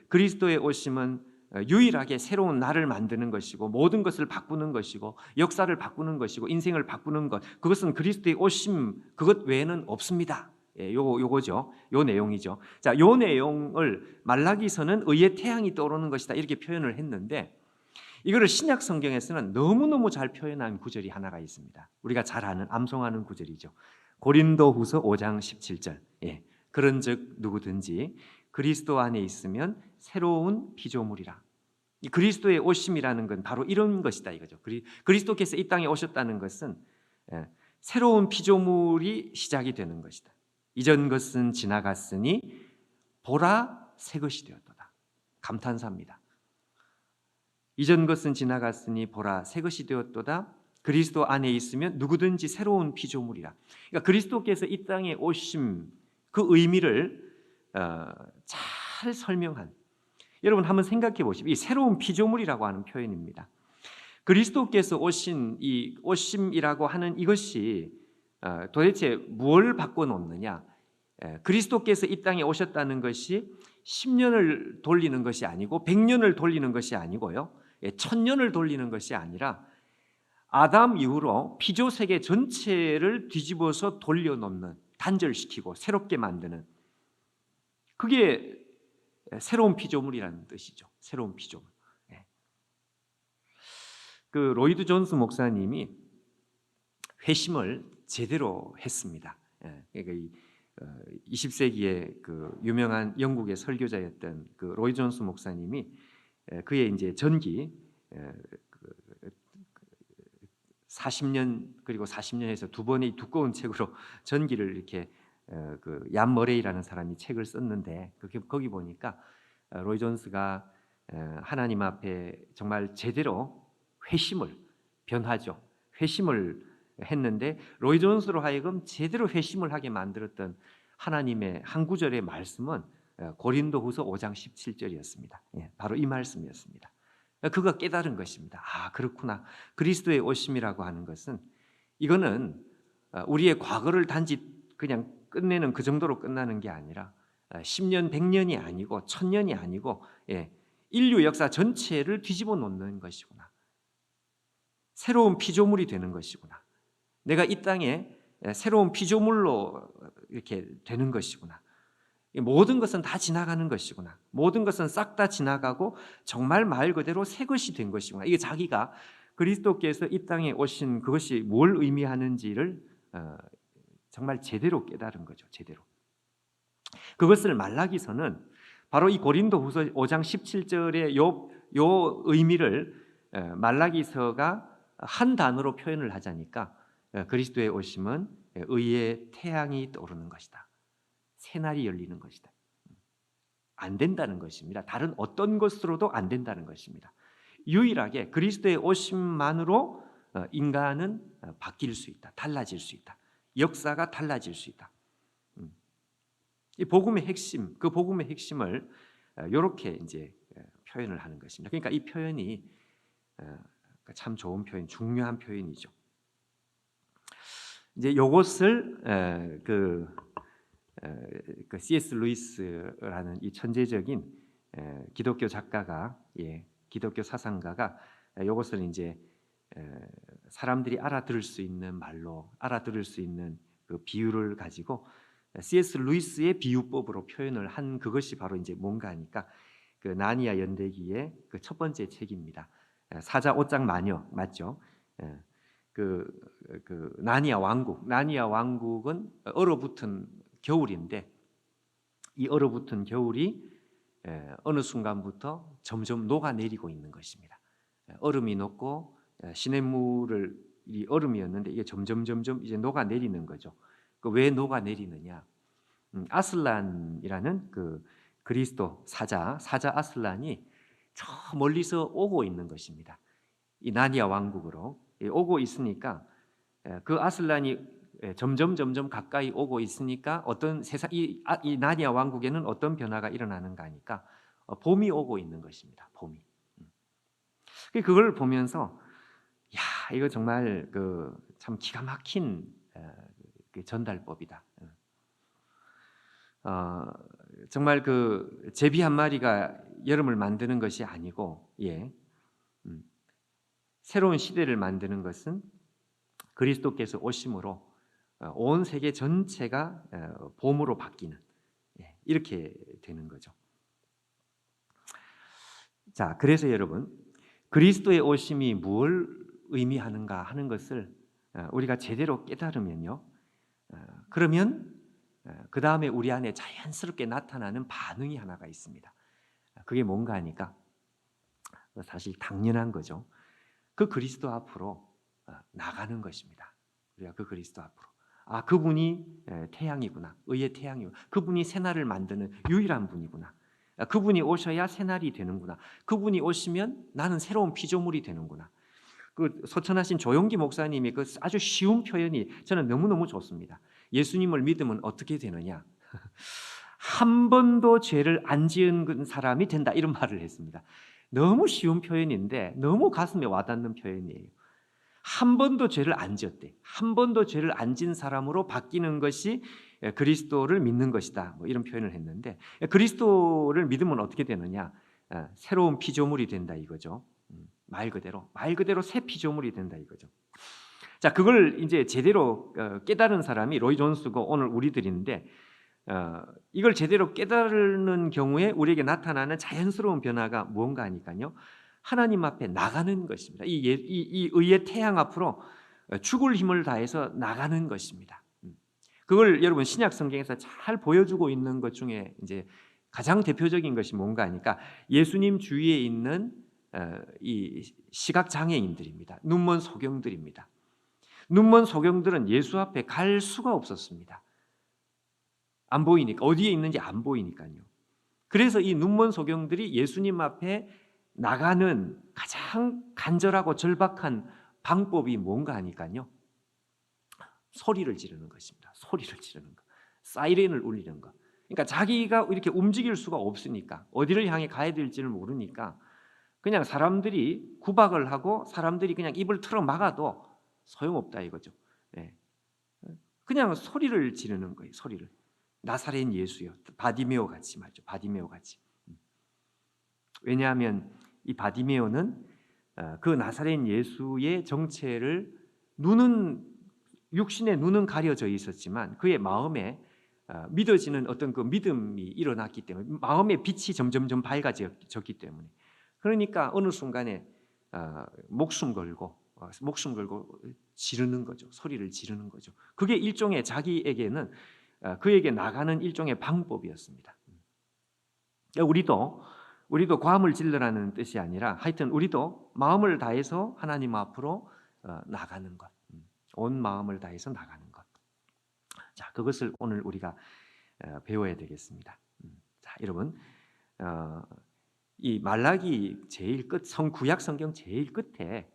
그리스도의 오심은 유일하게 새로운 날을 만드는 것이고 모든 것을 바꾸는 것이고 역사를 바꾸는 것이고 인생을 바꾸는 것, 그것은 그리스도의 오심, 그것 외에는 없습니다. 요거죠. 요 내용이죠. 자, 요 내용을 말라기서는 의의 태양이 떠오르는 것이다, 이렇게 표현을 했는데, 이거를 신약 성경에서는 너무너무 잘 표현한 구절이 하나가 있습니다. 우리가 잘 아는, 암송하는 구절이죠. 고린도후서 5장 17절. 그런즉 누구든지 그리스도 안에 있으면 새로운 피조물이라. 이 그리스도의 오심이라는 건 바로 이런 것이다 이거죠. 그리스도께서 이 땅에 오셨다는 것은 새로운 피조물이 시작이 되는 것이다. 이전 것은 지나갔으니 보라 새 것이 되었도다. 감탄사입니다. 이전 것은 지나갔으니 보라 새 것이 되었도다. 그리스도 안에 있으면 누구든지 새로운 피조물이라. 그러니까 그리스도께서 이 땅에 오심, 그 의미를 잘 설명한, 여러분 한번 생각해 보십시오. 이 새로운 피조물이라고 하는 표현입니다. 그리스도께서 오신 이 오심이라고 하는 이것이 도대체 뭘 바꿔놓느냐? 그리스도께서 이 땅에 오셨다는 것이 10년을 돌리는 것이 아니고 100년을 돌리는 것이 아니고요, 1000년을 돌리는 것이 아니라 아담 이후로 피조세계 전체를 뒤집어서 돌려놓는, 단절시키고 새롭게 만드는, 그게 새로운 피조물이라는 뜻이죠. 새로운 피조물. 그 로이드 존스 목사님이 회심을 제대로 했습니다. 그러니까 20세기의 그 유명한 영국의 설교자였던 그 로이드 존스 목사님이 그의 이제 전기 40년 그리고 40년에서 두 번의 두꺼운 책으로 전기를 이렇게 그 얀 머레이라는 사람이 책을 썼는데, 거기 보니까 로이 존스가 하나님 앞에 정말 제대로 회심을, 변화죠, 회심을 했는데 로이 존스로 하여금 제대로 회심을 하게 만들었던 하나님의 한 구절의 말씀은 고린도후서 5장 17절이었습니다. 바로 이 말씀이었습니다. 그가 깨달은 것입니다. 아, 그렇구나. 그리스도의 오심이라고 하는 것은, 이거는 우리의 과거를 단지 그냥 끝내는, 그 정도로 끝나는 게 아니라 10년, 100년이 아니고 1000년이 아니고 인류 역사 전체를 뒤집어 놓는 것이구나. 새로운 피조물이 되는 것이구나. 내가 이 땅에 새로운 피조물로 이렇게 되는 것이구나. 모든 것은 다 지나가는 것이구나. 모든 것은 싹 다 지나가고 정말 말 그대로 새 것이 된 것이구나. 이게 자기가 그리스도께서 이 땅에 오신 그것이 뭘 의미하는지를 정말 제대로 깨달은 거죠. 제대로. 그것을 말라기서는 바로 이 고린도후서 5장 17절의 요 의미를 말라기서가 한 단어로 표현을 하자니까 그리스도의 오심은 의의 태양이 떠오르는 것이다. 새날이 열리는 것이다. 안 된다는 것입니다. 다른 어떤 것으로도 안 된다는 것입니다. 유일하게 그리스도의 오심만으로 인간은 바뀔 수 있다. 달라질 수 있다. 역사가 달라질 수 있다. 이 복음의 핵심, 그 복음의 핵심을 이렇게 이제 표현을 하는 것입니다. 그러니까 이 표현이 참 좋은 표현, 중요한 표현이죠. 이제 이것을 그 C.S. 루이스라는 이 천재적인 기독교 작가가, 기독교 사상가가 이것을 이제 사람들이 알아들을 수 있는 말로, 알아들을 수 있는 그 비유를 가지고 C.S. 루이스의 비유법으로 표현을 한 그것이 바로 이제 뭔가 하니까 그 나니아 연대기의 그 첫 번째 책입니다. 사자 옷장 마녀 맞죠? 그 나니아 왕국은 얼어붙은 겨울인데 이 얼어붙은 겨울이 어느 순간부터 점점 녹아내리고 있는 것입니다. 얼음이 녹고 시냇물이 얼음이었는데 이게 점점 이제 녹아내리는 거죠. 왜 녹아내리느냐? 아슬란이라는 그 그리스도 사자 아슬란이 저 멀리서 오고 있는 것입니다. 이 나니아 왕국으로 오고 있으니까 그 아슬란이 점점 가까이 오고 있으니까 어떤 세상 이 나니아 왕국에는 어떤 변화가 일어나는가 하니까 봄이 오고 있는 것입니다. 봄이. 그걸 보면서 야 이거 정말 그 참 기가 막힌 전달법이다. 정말 그 제비 한 마리가 여름을 만드는 것이 아니고 새로운 시대를 만드는 것은 그리스도께서 오심으로 온 세계 전체가 봄으로 바뀌는 이렇게 되는 거죠. 자, 그래서 여러분 그리스도의 오심이 뭘 의미하는가 하는 것을 우리가 제대로 깨달으면요, 그러면 그 다음에 우리 안에 자연스럽게 나타나는 반응이 하나가 있습니다. 그게 뭔가 하니까 사실 당연한 거죠. 그 그리스도 앞으로 나가는 것입니다. 우리가 그 그리스도 앞으로 그분이 태양이구나, 의의 태양이구나, 그분이 새날을 만드는 유일한 분이구나, 그분이 오셔야 새날이 되는구나, 그분이 오시면 나는 새로운 피조물이 되는구나. 그 소천하신 조용기 목사님이 그 아주 쉬운 표현이 저는 너무너무 좋습니다. 예수님을 믿으면 어떻게 되느냐? 한 번도 죄를 안 지은 사람이 된다, 이런 말을 했습니다. 너무 쉬운 표현인데 너무 가슴에 와닿는 표현이에요. 한 번도 죄를 안 지었대. 한 번도 죄를 안 지은 사람으로 바뀌는 것이 그리스도를 믿는 것이다. 뭐 이런 표현을 했는데 그리스도를 믿으면 어떻게 되느냐? 새로운 피조물이 된다 이거죠. 말 그대로 새 피조물이 된다 이거죠. 자, 그걸 이제 제대로 깨달은 사람이 로이 존스고 오늘 우리들인데 이걸 제대로 깨달는 경우에 우리에게 나타나는 자연스러운 변화가 무언가 하니까요, 하나님 앞에 나가는 것입니다. 이 의의 태양 앞으로 죽을 힘을 다해서 나가는 것입니다. 그걸 여러분 신약 성경에서 잘 보여주고 있는 것 중에 이제 가장 대표적인 것이 뭔가 하니까 예수님 주위에 있는 이 시각 장애인들입니다. 눈먼 소경들입니다. 눈먼 소경들은 예수 앞에 갈 수가 없었습니다. 안 보이니까, 어디에 있는지 안 보이니까요. 그래서 이 눈먼 소경들이 예수님 앞에 나가는 가장 간절하고 절박한 방법이 뭔가 하니까요, 소리를 지르는 것입니다. 소리를 지르는 것, 사이렌을 울리는 것. 그러니까 자기가 이렇게 움직일 수가 없으니까, 어디를 향해 가야 될지를 모르니까 그냥 사람들이 구박을 하고 사람들이 그냥 입을 틀어 막아도 소용없다 이거죠. 그냥 소리를 지르는 거예요. 소리를. 나사렛 예수요. 바디메오 같이 말이죠. 바디메오 같이. 왜냐하면 이 바디메오는 그 나사렛 예수의 정체를 육신의 눈은 가려져 있었지만 그의 마음에 믿어지는 어떤 그 믿음이 일어났기 때문에 마음의 빛이 점점점 밝아졌기 때문에 그러니까 어느 순간에 목숨 걸고 지르는 거죠. 소리를 지르는 거죠. 그게 일종의 자기에게는 그에게 나가는 일종의 방법이었습니다. 우리도 고함을 질러라는 뜻이 아니라 하여튼 우리도 마음을 다해서 하나님 앞으로 나가는 것, 온 마음을 다해서 나가는 것. 자, 그것을 오늘 우리가 배워야 되겠습니다. 자, 여러분, 이 말라기 제일 끝, 구약 성경 제일 끝에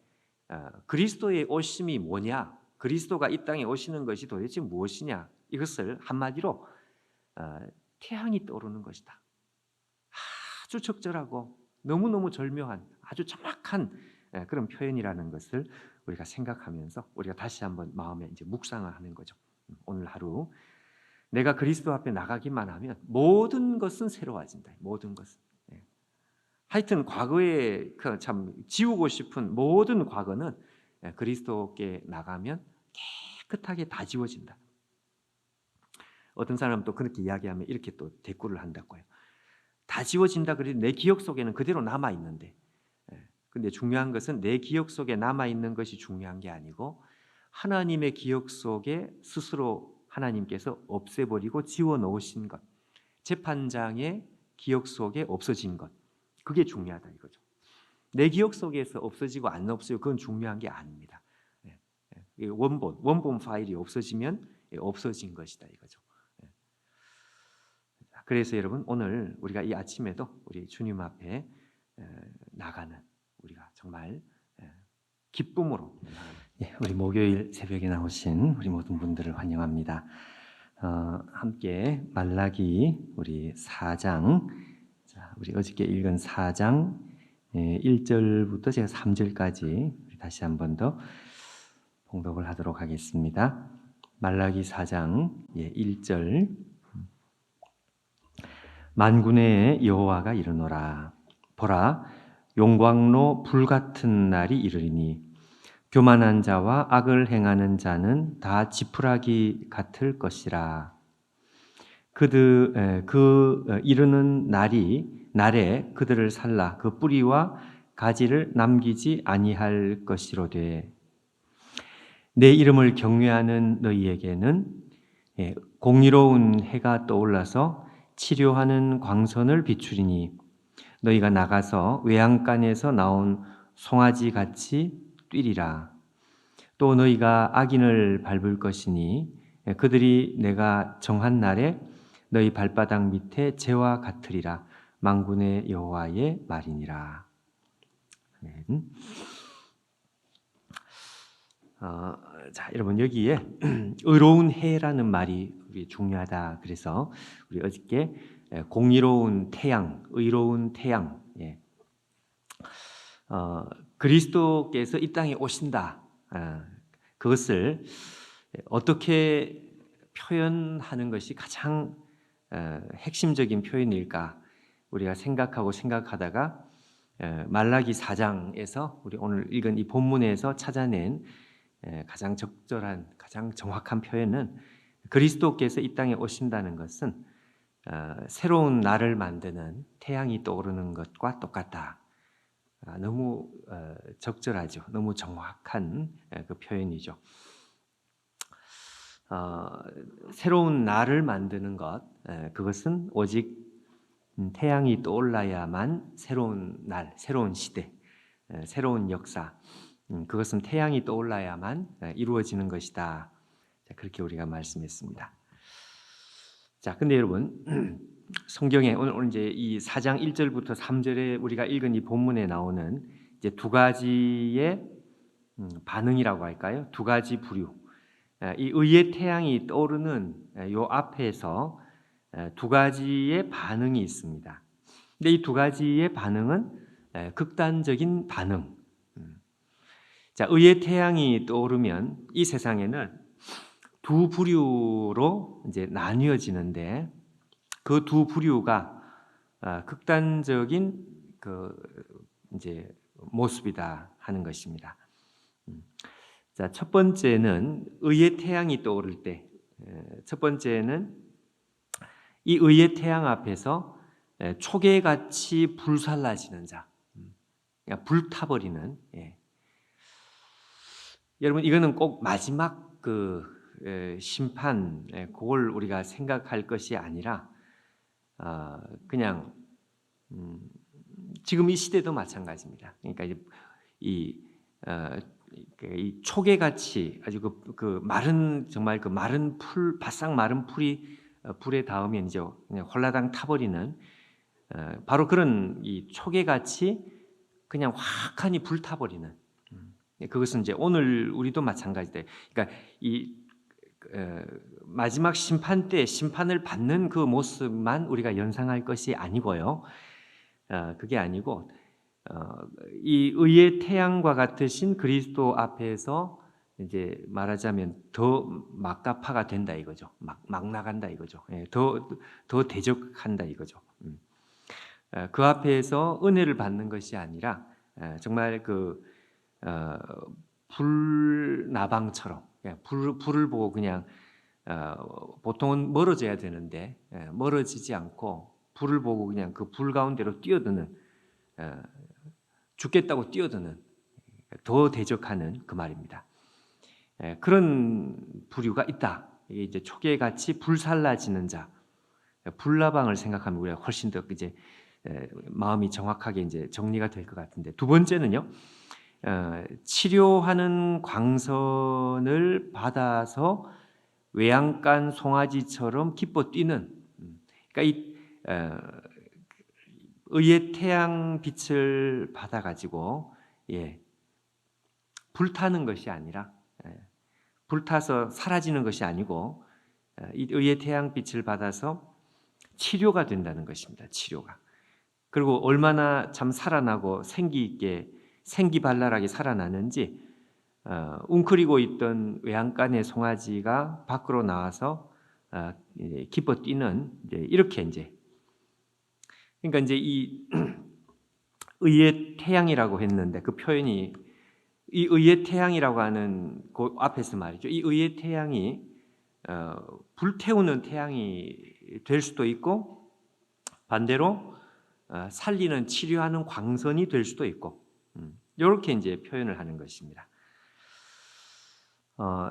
그리스도의 오심이 뭐냐, 그리스도가 이 땅에 오시는 것이 도대체 무엇이냐, 이것을 한마디로 태양이 떠오르는 것이다. 아주 적절하고 너무너무 절묘한 아주 정확한 그런 표현이라는 것을 우리가 생각하면서 우리가 다시 한번 마음에 이제 묵상을 하는 거죠. 오늘 하루 내가 그리스도 앞에 나가기만 하면 모든 것은 새로워진다. 모든 것은. 하여튼 과거에 참 지우고 싶은 모든 과거는 그리스도께 나가면 깨끗하게 다 지워진다. 어떤 사람은 또 그렇게 이야기하면 이렇게 또 대꾸를 한다고요. 다 지워진다 그래도 내 기억 속에는 그대로 남아 있는데, 근데 중요한 것은 내 기억 속에 남아 있는 것이 중요한 게 아니고 하나님의 기억 속에 스스로 하나님께서 없애버리고 지워 놓으신 것, 재판장의 기억 속에 없어진 것, 그게 중요하다 이거죠. 내 기억 속에서 없어지고 안 없어지고 그건 중요한 게 아닙니다. 원본 파일이 없어지면 없어진 것이다 이거죠. 그래서 여러분 오늘 우리가 이 아침에도 우리 주님 앞에 나가는 우리가 정말 기쁨으로 우리 목요일 새벽에 나오신 우리 모든 분들을 환영합니다. 함께 말라기 우리 4장, 자, 우리 어저께 읽은 4장 1절부터 제가 3절까지 다시 한 번 더 봉독을 하도록 하겠습니다. 말라기 4장 1절. 만군의 여호와가 이르노라. 보라, 용광로 불같은 날이 이르리니 교만한 자와 악을 행하는 자는 다 지푸라기 같을 것이라. 이르는 날에 그들을 살라 그 뿌리와 가지를 남기지 아니할 것이로되, 내 이름을 경외하는 너희에게는 공의로운 해가 떠올라서 치료하는 광선을 비추리니 너희가 나가서 외양간에서 나온 송아지 같이 뛰리라. 또 너희가 악인을 밟을 것이니 그들이 내가 정한 날에 너희 발바닥 밑에 재와 같으리라. 만군의 여호와의 말이니라. 자, 여러분 여기에 의로운 해라는 말이 중요하다. 그래서 우리 어저께 공의로운 태양, 의로운 태양, 그리스도께서 이 땅에 오신다. 그것을 어떻게 표현하는 것이 가장 핵심적인 표현일까? 우리가 생각하다가 말라기 4장에서 우리 오늘 읽은 이 본문에서 찾아낸 가장 적절한, 가장 정확한 표현은 그리스도께서 이 땅에 오신다는 것은 새로운 날을 만드는 태양이 떠오르는 것과 똑같다. 너무 적절하죠. 너무 정확한 그 표현이죠. 새로운 날을 만드는 것, 그것은 오직 태양이 떠올라야만 새로운 날, 새로운 시대, 새로운 역사, 그것은 태양이 떠올라야만 이루어지는 것이다. 그렇게 우리가 말씀했습니다. 자, 근데 여러분 성경에 오늘 이제 이 4장 1절부터 3절에 우리가 읽은 이 본문에 나오는 이제 두 가지의 반응이라고 할까요? 두 가지 부류. 이 의의 태양이 떠오르는 요 앞에서 두 가지의 반응이 있습니다. 근데 이 두 가지의 반응은 극단적인 반응. 자, 의의 태양이 떠오르면 이 세상에는 두 부류로 이제 나뉘어지는데 그 두 부류가 극단적인 그 이제 모습이다 하는 것입니다. 자, 첫 번째는 의의 태양이 떠오를 때, 첫 번째는 이 의의 태양 앞에서 초계같이 불살라지는 자, 그러니까 불타버리는. 여러분 이거는 꼭 마지막 그 심판 그걸 우리가 생각할 것이 아니라 그냥 지금 이 시대도 마찬가지입니다. 그러니까 이 초계같이 아주 그 마른 정말 그 마른 풀 바싹 마른 풀이 불에 닿으면 이제 그냥 홀라당 타버리는 바로 그런 이 초계같이 그냥 확하니 불타버리는 그것은 이제 오늘 우리도 마찬가지다. 그러니까 이 마지막 심판 때 심판을 받는 그 모습만 우리가 연상할 것이 아니고요. 그게 아니고 이 의의 태양과 같으신 그리스도 앞에서 이제 말하자면 더 막가파가 된다 이거죠. 막 나간다 이거죠. 더 대적한다 이거죠. 그 앞에서 은혜를 받는 것이 아니라 정말 그 불나방처럼 불을 보고 그냥 보통은 멀어져야 되는데 멀어지지 않고 불을 보고 그냥 그 불 가운데로 뛰어드는 죽겠다고 뛰어드는 더 대적하는 그 말입니다. 그런 부류가 있다. 이게 이제 초계같이 불살라지는 자, 불나방을 생각하면 우리가 훨씬 더 이제 마음이 정확하게 이제 정리가 될 것 같은데 두 번째는요. 치료하는 광선을 받아서 외양간 송아지처럼 기뻐 뛰는. 그러니까 이 의의 태양 빛을 받아 가지고 불타는 것이 아니라 불타서 사라지는 것이 아니고 이 의의 태양 빛을 받아서 치료가 된다는 것입니다. 치료가. 그리고 얼마나 참 살아나고 생기 있게 생기발랄하게 살아나는지 웅크리고 있던 외양간의 송아지가 밖으로 나와서 기뻐 뛰는 이렇게 이제 그러니까 이제 이 의의 태양이라고 했는데 그 표현이 이 의의 태양이라고 하는 그 앞에서 말이죠. 이 의의 태양이 불태우는 태양이 될 수도 있고 반대로 살리는 치료하는 광선이 될 수도 있고 이렇게 이제 표현을 하는 것입니다.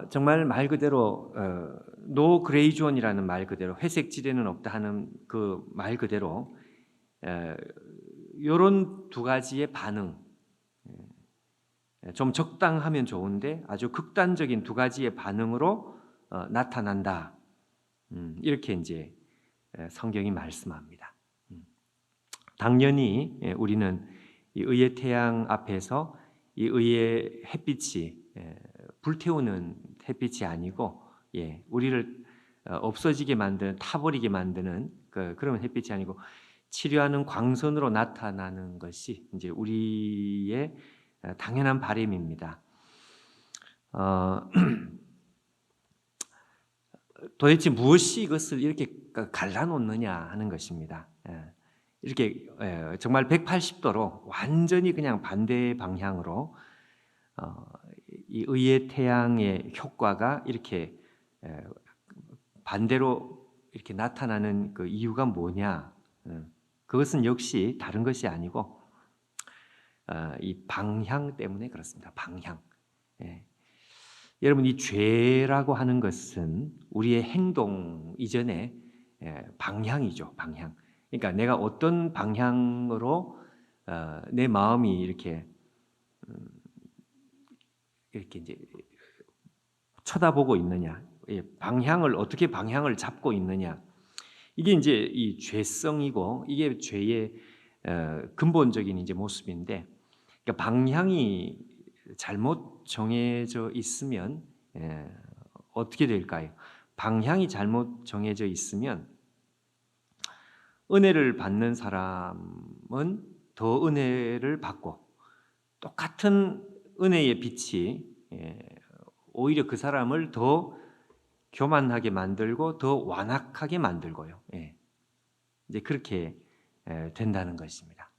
정말 말 그대로 노 그레이존이라는 말 그대로 회색 지대는 없다 하는 그 말 그대로 이런 두 가지의 반응 좀 적당하면 좋은데 아주 극단적인 두 가지의 반응으로 나타난다. 이렇게 이제 성경이 말씀합니다. 당연히 우리는 이 의의 태양 앞에서 이 의의 햇빛이 불태우는 햇빛이 아니고 우리를 없어지게 만드는 타버리게 만드는 그런 햇빛이 아니고 치료하는 광선으로 나타나는 것이 이제 우리의 당연한 바람입니다. 도대체 무엇이 이것을 이렇게 갈라놓느냐 하는 것입니다. 이렇게 정말 180도로 완전히 그냥 반대 방향으로 이 의의 태양의 효과가 이렇게 반대로 이렇게 나타나는 그 이유가 뭐냐? 그것은 역시 다른 것이 아니고 이 방향 때문에 그렇습니다. 방향. 여러분 이 죄라고 하는 것은 우리의 행동 이전에 방향이죠. 방향. 그러니까 내가 어떤 방향으로 내 마음이 이렇게 이제 쳐다보고 있느냐, 방향을 어떻게 방향을 잡고 있느냐, 이게 이제 이 죄성이고 이게 죄의 근본적인 이제 모습인데, 그러니까 방향이 잘못 정해져 있으면 어떻게 될까요? 방향이 잘못 정해져 있으면 은혜를 받는 사람은 더 은혜를 받고 똑같은 은혜의 빛이 오히려 그 사람을 더 교만하게 만들고 더 완악하게 만들고요. 이제 그렇게 된다는 것입니다.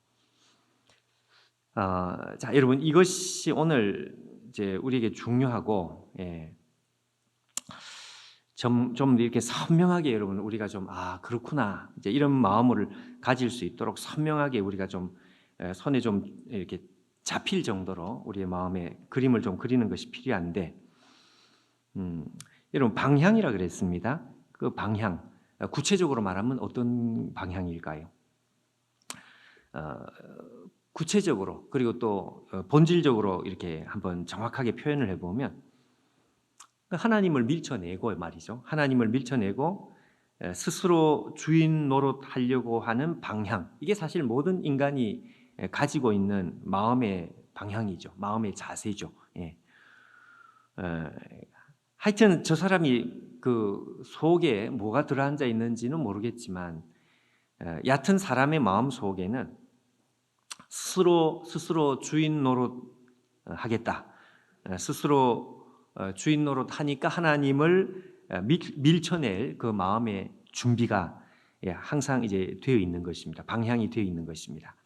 자, 여러분 이것이 오늘 이제 우리에게 중요하고 좀 이렇게 선명하게 여러분 우리가 좀 그렇구나 이제 이런 마음을 가질 수 있도록 선명하게 우리가 좀 손에 좀 이렇게 잡힐 정도로 우리의 마음에 그림을 좀 그리는 것이 필요한데 여러분 방향이라 그랬습니다. 그 방향 구체적으로 말하면 어떤 방향일까요? 구체적으로 그리고 또 본질적으로 이렇게 한번 정확하게 표현을 해보면 하나님을 밀쳐내고 말이죠. 하나님을 밀쳐내고 스스로 주인 노릇하려고 하는 방향. 이게 사실 모든 인간이 가지고 있는 마음의 방향이죠. 마음의 자세죠. 하여튼 저 사람이 그 속에 뭐가 들어앉아 있는지는 모르겠지만 얕은 사람의 마음 속에는 스스로 주인 노릇하겠다. 스스로 주인 노릇하니까 하나님을 밀쳐낼 그 마음의 준비가 항상 이제 되어 있는 것입니다. 방향이 되어 있는 것입니다.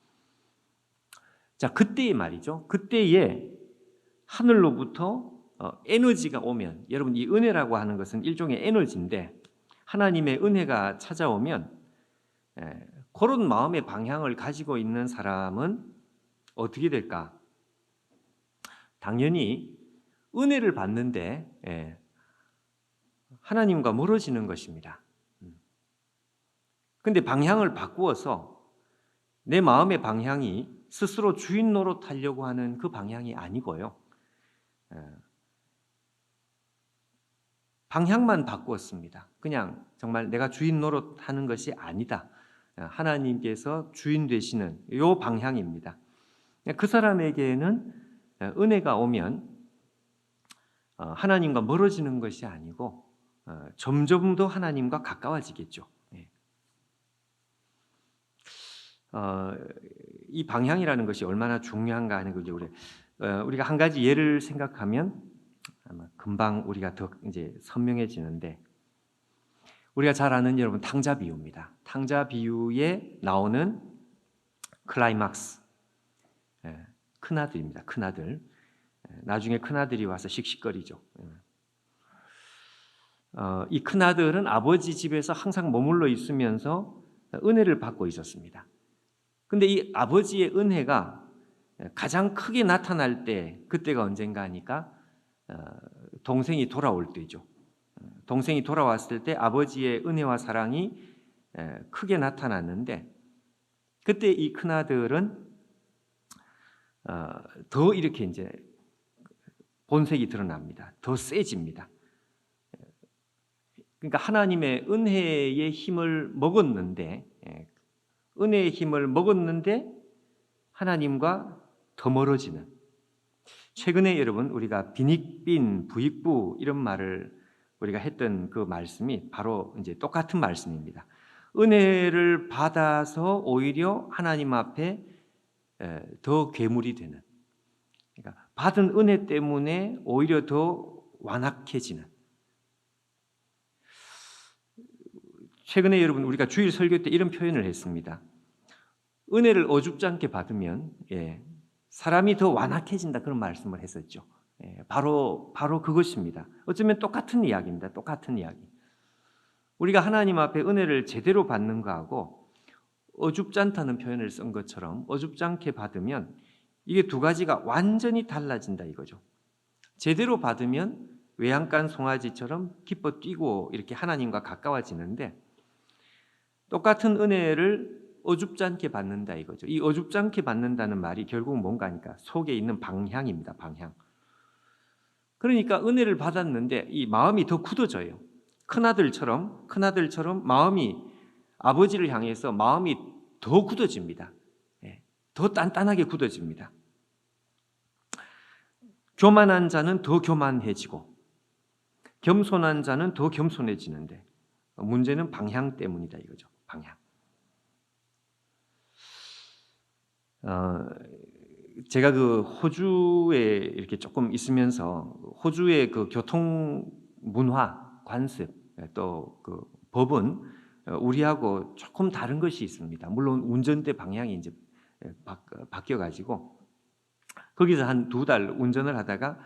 자, 그때에 말이죠. 그때에 하늘로부터 에너지가 오면 여러분 이 은혜라고 하는 것은 일종의 에너지인데 하나님의 은혜가 찾아오면 그런 마음의 방향을 가지고 있는 사람은 어떻게 될까? 당연히 은혜를 받는데 하나님과 멀어지는 것입니다. 근데 방향을 바꾸어서 내 마음의 방향이 스스로 주인 노릇하려고 하는 그 방향이 아니고요. 방향만 바꾸었습니다. 그냥 정말 내가 주인 노릇하는 것이 아니다. 하나님께서 주인 되시는 이 방향입니다. 그 사람에게는 은혜가 오면 하나님과 멀어지는 것이 아니고 점점 더 하나님과 가까워지겠죠. 이 방향이라는 것이 얼마나 중요한가 하는 거죠. 우리가 한 가지 예를 생각하면 아마 금방 우리가 더 이제 선명해지는데 우리가 잘 아는 여러분 탕자 비유입니다. 탕자 비유에 나오는 클라이막스 큰아들입니다. 큰아들. 나중에 큰아들이 와서 씩씩거리죠. 이 큰아들은 아버지 집에서 항상 머물러 있으면서 은혜를 받고 있었습니다. 근데 이 아버지의 은혜가 가장 크게 나타날 때 그때가 언젠가 하니까 동생이 돌아올 때죠. 동생이 돌아왔을 때 아버지의 은혜와 사랑이 크게 나타났는데 그때 이 큰아들은 더 이렇게 이제 본색이 드러납니다. 더 세집니다. 그러니까 하나님의 은혜의 힘을 먹었는데 은혜의 힘을 먹었는데 하나님과 더 멀어지는 최근에 여러분 우리가 빈익빈 부익부 이런 말을 우리가 했던 그 말씀이 바로 이제 똑같은 말씀입니다. 은혜를 받아서 오히려 하나님 앞에 더 괴물이 되는 그러니까 받은 은혜 때문에 오히려 더 완악해지는 최근에 여러분 우리가 주일 설교 때 이런 표현을 했습니다. 은혜를 어줍지 받으면 사람이 더 완악해진다 그런 말씀을 했었죠. 바로 그것입니다. 어쩌면 똑같은 이야기입니다. 똑같은 이야기. 우리가 하나님 앞에 은혜를 제대로 받는 거하고 어줍지 않다는 표현을 쓴 것처럼 어줍지 않게 받으면 이게 두 가지가 완전히 달라진다 이거죠. 제대로 받으면 외양간 송아지처럼 기뻐 뛰고 이렇게 하나님과 가까워지는데 똑같은 은혜를 어줍지 않게 받는다 이거죠. 이 어줍지 않게 받는다는 말이 결국 뭔가 하니까 속에 있는 방향입니다. 방향. 그러니까 은혜를 받았는데 이 마음이 더 굳어져요. 큰아들처럼 마음이 아버지를 향해서 마음이 더 굳어집니다. 더 단단하게 굳어집니다. 교만한 자는 더 교만해지고 겸손한 자는 더 겸손해지는데 문제는 방향 때문이다 이거죠. 방향. 제가 그 호주에 이렇게 조금 있으면서 호주의 그 교통 문화, 관습, 또 그 법은 우리하고 조금 다른 것이 있습니다. 물론 운전대 방향이 이제 바뀌어 가지고 거기서 한 2달 운전을 하다가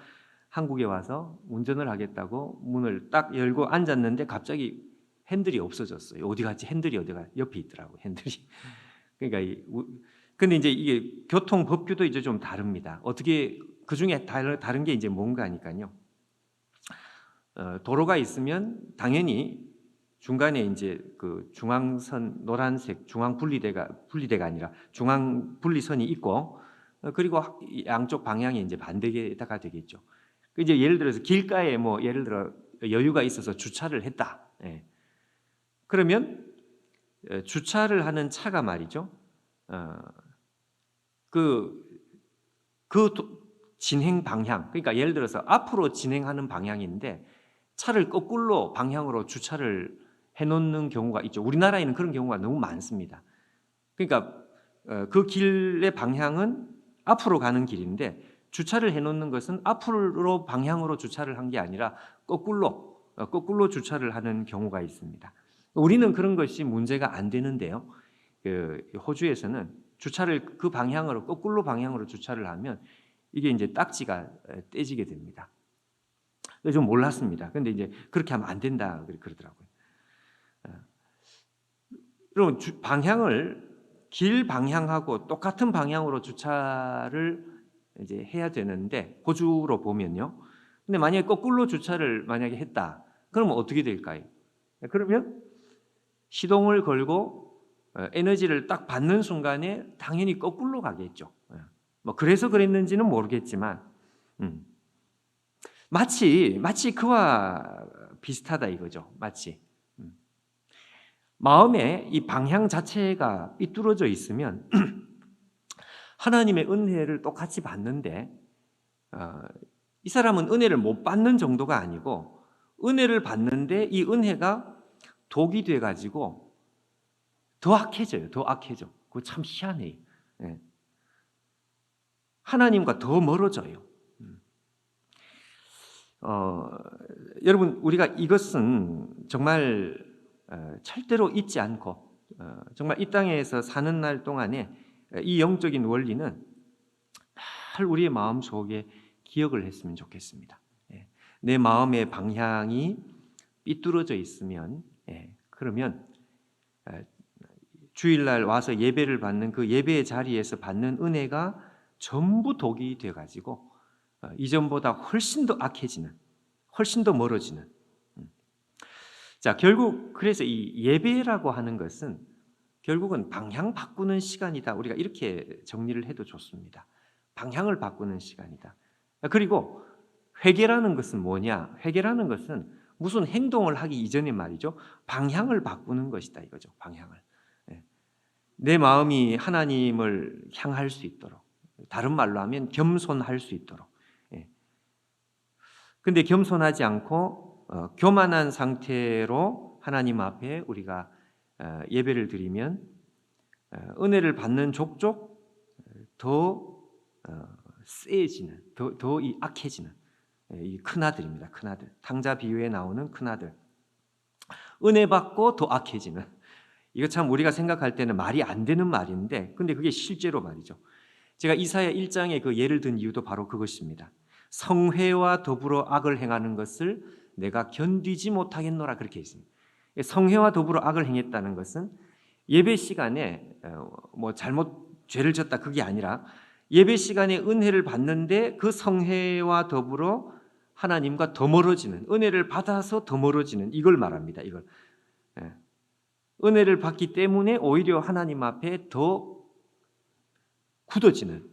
한국에 와서 운전을 하겠다고 문을 딱 열고 앉았는데 갑자기 핸들이 없어졌어요. 어디 갔지? 핸들이 어디가? 옆에 있더라고요. 핸들이. 그러니까 근데 이제 이게 교통 법규도 이제 좀 다릅니다. 어떻게 그 중에 다른 게 이제 뭔가니까요. 도로가 있으면 당연히 중간에 이제 그 중앙선 노란색 중앙 분리대가 아니라 중앙 분리선이 있고 그리고 양쪽 방향이 이제 반대가 되겠죠. 이제 예를 들어서 길가에 뭐 예를 들어 여유가 있어서 주차를 했다. 예. 그러면 주차를 하는 차가 말이죠. 그 진행 방향, 그러니까 예를 들어서 앞으로 진행하는 방향인데 차를 거꾸로 방향으로 주차를 해놓는 경우가 있죠. 우리나라에는 그런 경우가 너무 많습니다. 그러니까 그 길의 방향은 앞으로 가는 길인데 주차를 해놓는 것은 앞으로 방향으로 주차를 한 게 아니라 거꾸로 주차를 하는 경우가 있습니다. 우리는 그런 것이 문제가 안 되는데요. 호주에서는 주차를 그 방향으로 거꾸로 방향으로 주차를 하면 이게 이제 딱지가 떼지게 됩니다. 좀 몰랐습니다. 근데 이제 그렇게 하면 안 된다 그러더라고요. 여러분 길 방향하고 똑같은 방향으로 주차를 이제 해야 되는데 호주로 보면요. 근데 만약에 거꾸로 주차를 만약에 했다. 그러면 어떻게 될까요? 그러면 시동을 걸고 에너지를 딱 받는 순간에 당연히 거꾸로 가겠죠. 뭐 그래서 그랬는지는 모르겠지만 마치 그와 비슷하다 이거죠. 마치 마음에 이 방향 자체가 삐뚤어져 있으면 하나님의 은혜를 똑같이 받는데 이 사람은 은혜를 못 받는 정도가 아니고 은혜를 받는데 이 은혜가 독이 돼가지고 더 악해져요. 그거 참 희한해요. 예. 하나님과 더 멀어져요. 여러분 우리가 이것은 정말 절대로 잊지 않고 정말 이 땅에서 사는 날 동안에 이 영적인 원리는 늘 우리의 마음 속에 기억을 했으면 좋겠습니다. 내 마음의 방향이 삐뚤어져 있으면 그러면 주일날 와서 예배를 받는 그 예배의 자리에서 받는 은혜가 전부 독이 돼가지고 이전보다 훨씬 더 악해지는, 훨씬 더 멀어지는. 자, 결국 그래서 이 예배라고 하는 것은 결국은 방향 바꾸는 시간이다. 우리가 이렇게 정리를 해도 좋습니다. 방향을 바꾸는 시간이다. 그리고 회개라는 것은 뭐냐? 회개라는 것은 무슨 행동을 하기 이전에 말이죠. 방향을 바꾸는 것이다 이거죠. 방향을. 내 마음이 하나님을 향할 수 있도록, 다른 말로 하면 겸손할 수 있도록. 근데 겸손하지 않고 교만한 상태로 하나님 앞에 우리가 예배를 드리면 은혜를 받는 족족 더 세지는, 더 악해지는 이 큰아들입니다. 큰아들. 탕자 비유에 나오는 큰아들. 은혜 받고 더 악해지는. 이거 참 우리가 생각할 때는 말이 안 되는 말인데 근데 그게 실제로 말이죠. 제가 이사야 1장에 그 예를 든 이유도 바로 그것입니다. 성회와 더불어 악을 행하는 것을 내가 견디지 못하겠노라 그렇게 있습니다. 성회와 더불어 악을 행했다는 것은 예배 시간에 뭐 잘못 죄를 졌다 그게 아니라 예배 시간에 은혜를 받는데 그 성회와 더불어 하나님과 더 멀어지는 은혜를 받아서 더 멀어지는 이걸 말합니다. 이걸 은혜를 받기 때문에 오히려 하나님 앞에 더 굳어지는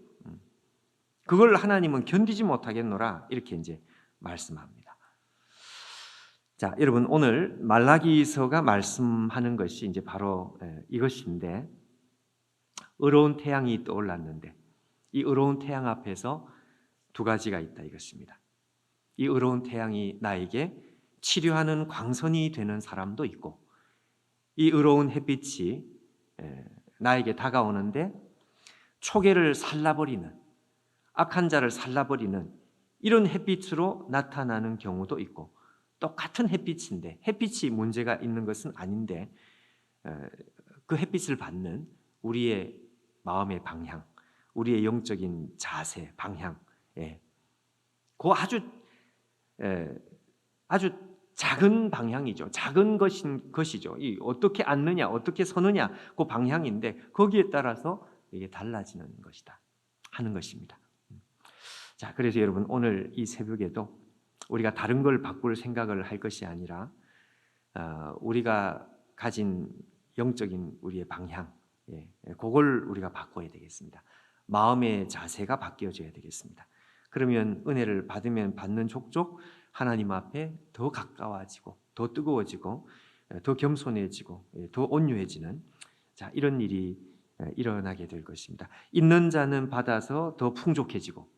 그걸 하나님은 견디지 못하겠노라 이렇게 이제 말씀합니다. 자, 여러분 오늘 말라기서가 말씀하는 것이 이제 바로 이것인데 의로운 태양이 떠올랐는데 이 의로운 태양 앞에서 두 가지가 있다 이것입니다. 이 의로운 태양이 나에게 치료하는 광선이 되는 사람도 있고 이 의로운 햇빛이 나에게 다가오는데 초계를 살라버리는 악한 자를 살라버리는 이런 햇빛으로 나타나는 경우도 있고 똑같은 햇빛인데 햇빛이 문제가 있는 것은 아닌데 그 햇빛을 받는 우리의 마음의 방향, 우리의 영적인 자세, 방향 그 아주 아주 작은 방향이죠. 작은 것이죠. 이 어떻게 앉느냐, 어떻게 서느냐 그 방향인데 거기에 따라서 이게 달라지는 것이다 하는 것입니다. 자, 그래서 여러분 오늘 이 새벽에도 우리가 다른 걸 바꿀 생각을 할 것이 아니라 우리가 가진 영적인 우리의 방향, 그걸 우리가 바꿔야 되겠습니다. 마음의 자세가 바뀌어져야 되겠습니다. 그러면 은혜를 받으면 받는 족족 하나님 앞에 더 가까워지고 더 뜨거워지고 더 겸손해지고 더 온유해지는 이런 일이 일어나게 될 것입니다. 있는 자는 받아서 더 풍족해지고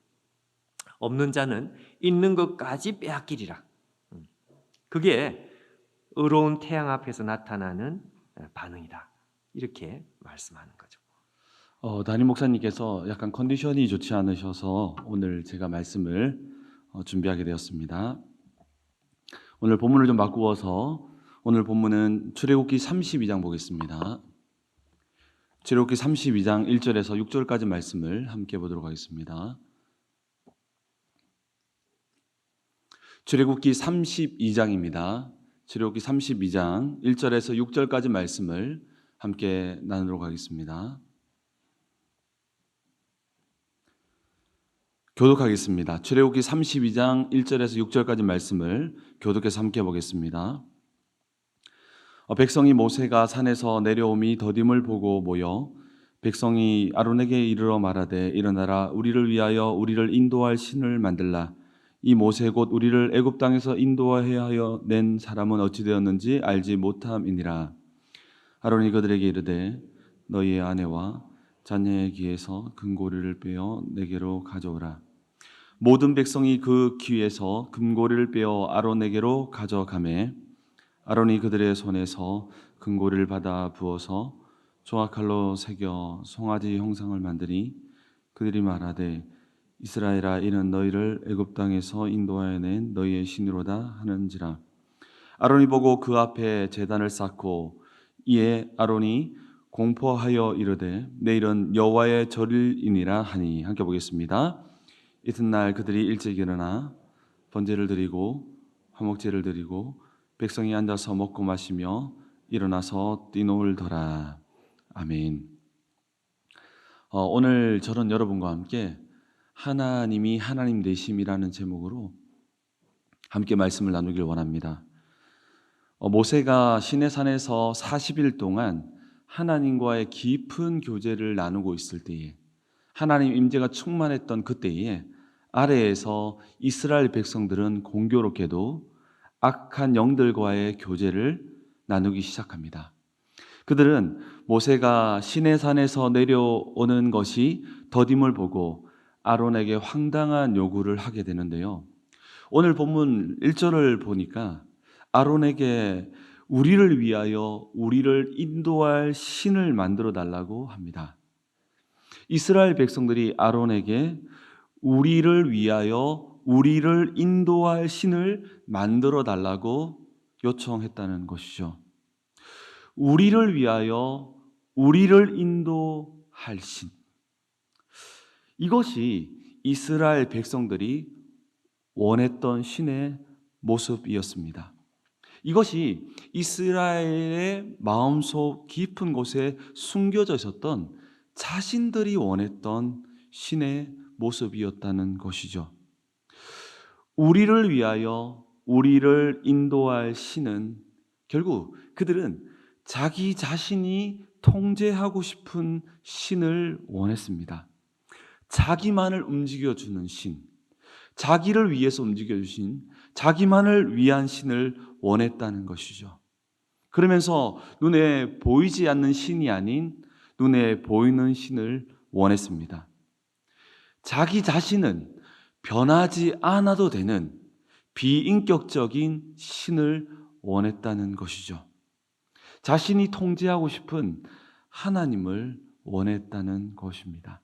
없는 자는 있는 것까지 빼앗기리라. 그게 의로운 태양 앞에서 나타나는 반응이다. 이렇게 말씀하는 거죠. 담임 목사님께서 약간 컨디션이 좋지 않으셔서 오늘 제가 말씀을 준비하게 되었습니다. 오늘 본문을 좀 바꾸어서 오늘 본문은 출애굽기 32장 보겠습니다. 출애굽기 32장 1절에서 6절까지 말씀을 함께 보도록 하겠습니다. 출애굽기 32장입니다. 출애굽기 32장 1절에서 6절까지 말씀을 함께 나누도록 하겠습니다. 교독하겠습니다. 출애굽기 32장 1절에서 6절까지 말씀을 교독해서 함께 보겠습니다. 백성이 모세가 산에서 내려옴이 더딤을 보고 모여 백성이 아론에게 이르러 말하되 일어나라 우리를 위하여 우리를 인도할 신을 만들라. 이 모세 곧 우리를 애굽 땅에서 인도하여 하여 낸 사람은 어찌 되었는지 알지 못함이니라. 아론이 그들에게 이르되 너희의 아내와 자녀의 귀에서 금고리를 빼어 내게로 가져오라. 모든 백성이 그 귀에서 금고리를 빼어 아론에게로 가져가매 아론이 그들의 손에서 금고리를 받아 부어서 조각칼로 새겨 송아지 형상을 만드니 그들이 말하되 이스라엘아 이는 너희를 애굽 땅에서 인도하여 낸 너희의 신이로다 하는지라. 아론이 보고 그 앞에 제단을 쌓고 이에 아론이 공포하여 이르되 내일은 여호와의 절일이니라 하니. 함께 보겠습니다. 이튿날 그들이 일찍 일어나 번제를 드리고 화목제를 드리고 백성이 앉아서 먹고 마시며 일어나서 뛰놀더라. 아멘. 오늘 저는 여러분과 함께 하나님이 하나님 되심이라는 제목으로 함께 말씀을 나누길 원합니다. 모세가 시내산에서 40일 동안 하나님과의 깊은 교제를 나누고 있을 때에 하나님 임재가 충만했던 그때에 아래에서 이스라엘 백성들은 공교롭게도 악한 영들과의 교제를 나누기 시작합니다. 그들은 모세가 시내산에서 내려오는 것이 더딤을 보고 아론에게 황당한 요구를 하게 되는데요. 오늘 본문 1절을 보니까 아론에게 우리를 위하여 우리를 인도할 신을 만들어 달라고 합니다. 이스라엘 백성들이 아론에게 우리를 위하여 우리를 인도할 신을 만들어 달라고 요청했다는 것이죠. 우리를 위하여 우리를 인도할 신. 이것이 이스라엘 백성들이 원했던 신의 모습이었습니다. 이것이 이스라엘의 마음속 깊은 곳에 숨겨져 있었던 자신들이 원했던 신의 모습이었다는 것이죠. 우리를 위하여 우리를 인도할 신은 결국 그들은 자기 자신이 통제하고 싶은 신을 원했습니다. 자기만을 움직여주는 신, 자기를 위해서 움직여주신 자기만을 위한 신을 원했다는 것이죠. 그러면서 눈에 보이지 않는 신이 아닌 눈에 보이는 신을 원했습니다. 자기 자신은 변하지 않아도 되는 비인격적인 신을 원했다는 것이죠. 자신이 통제하고 싶은 하나님을 원했다는 것입니다.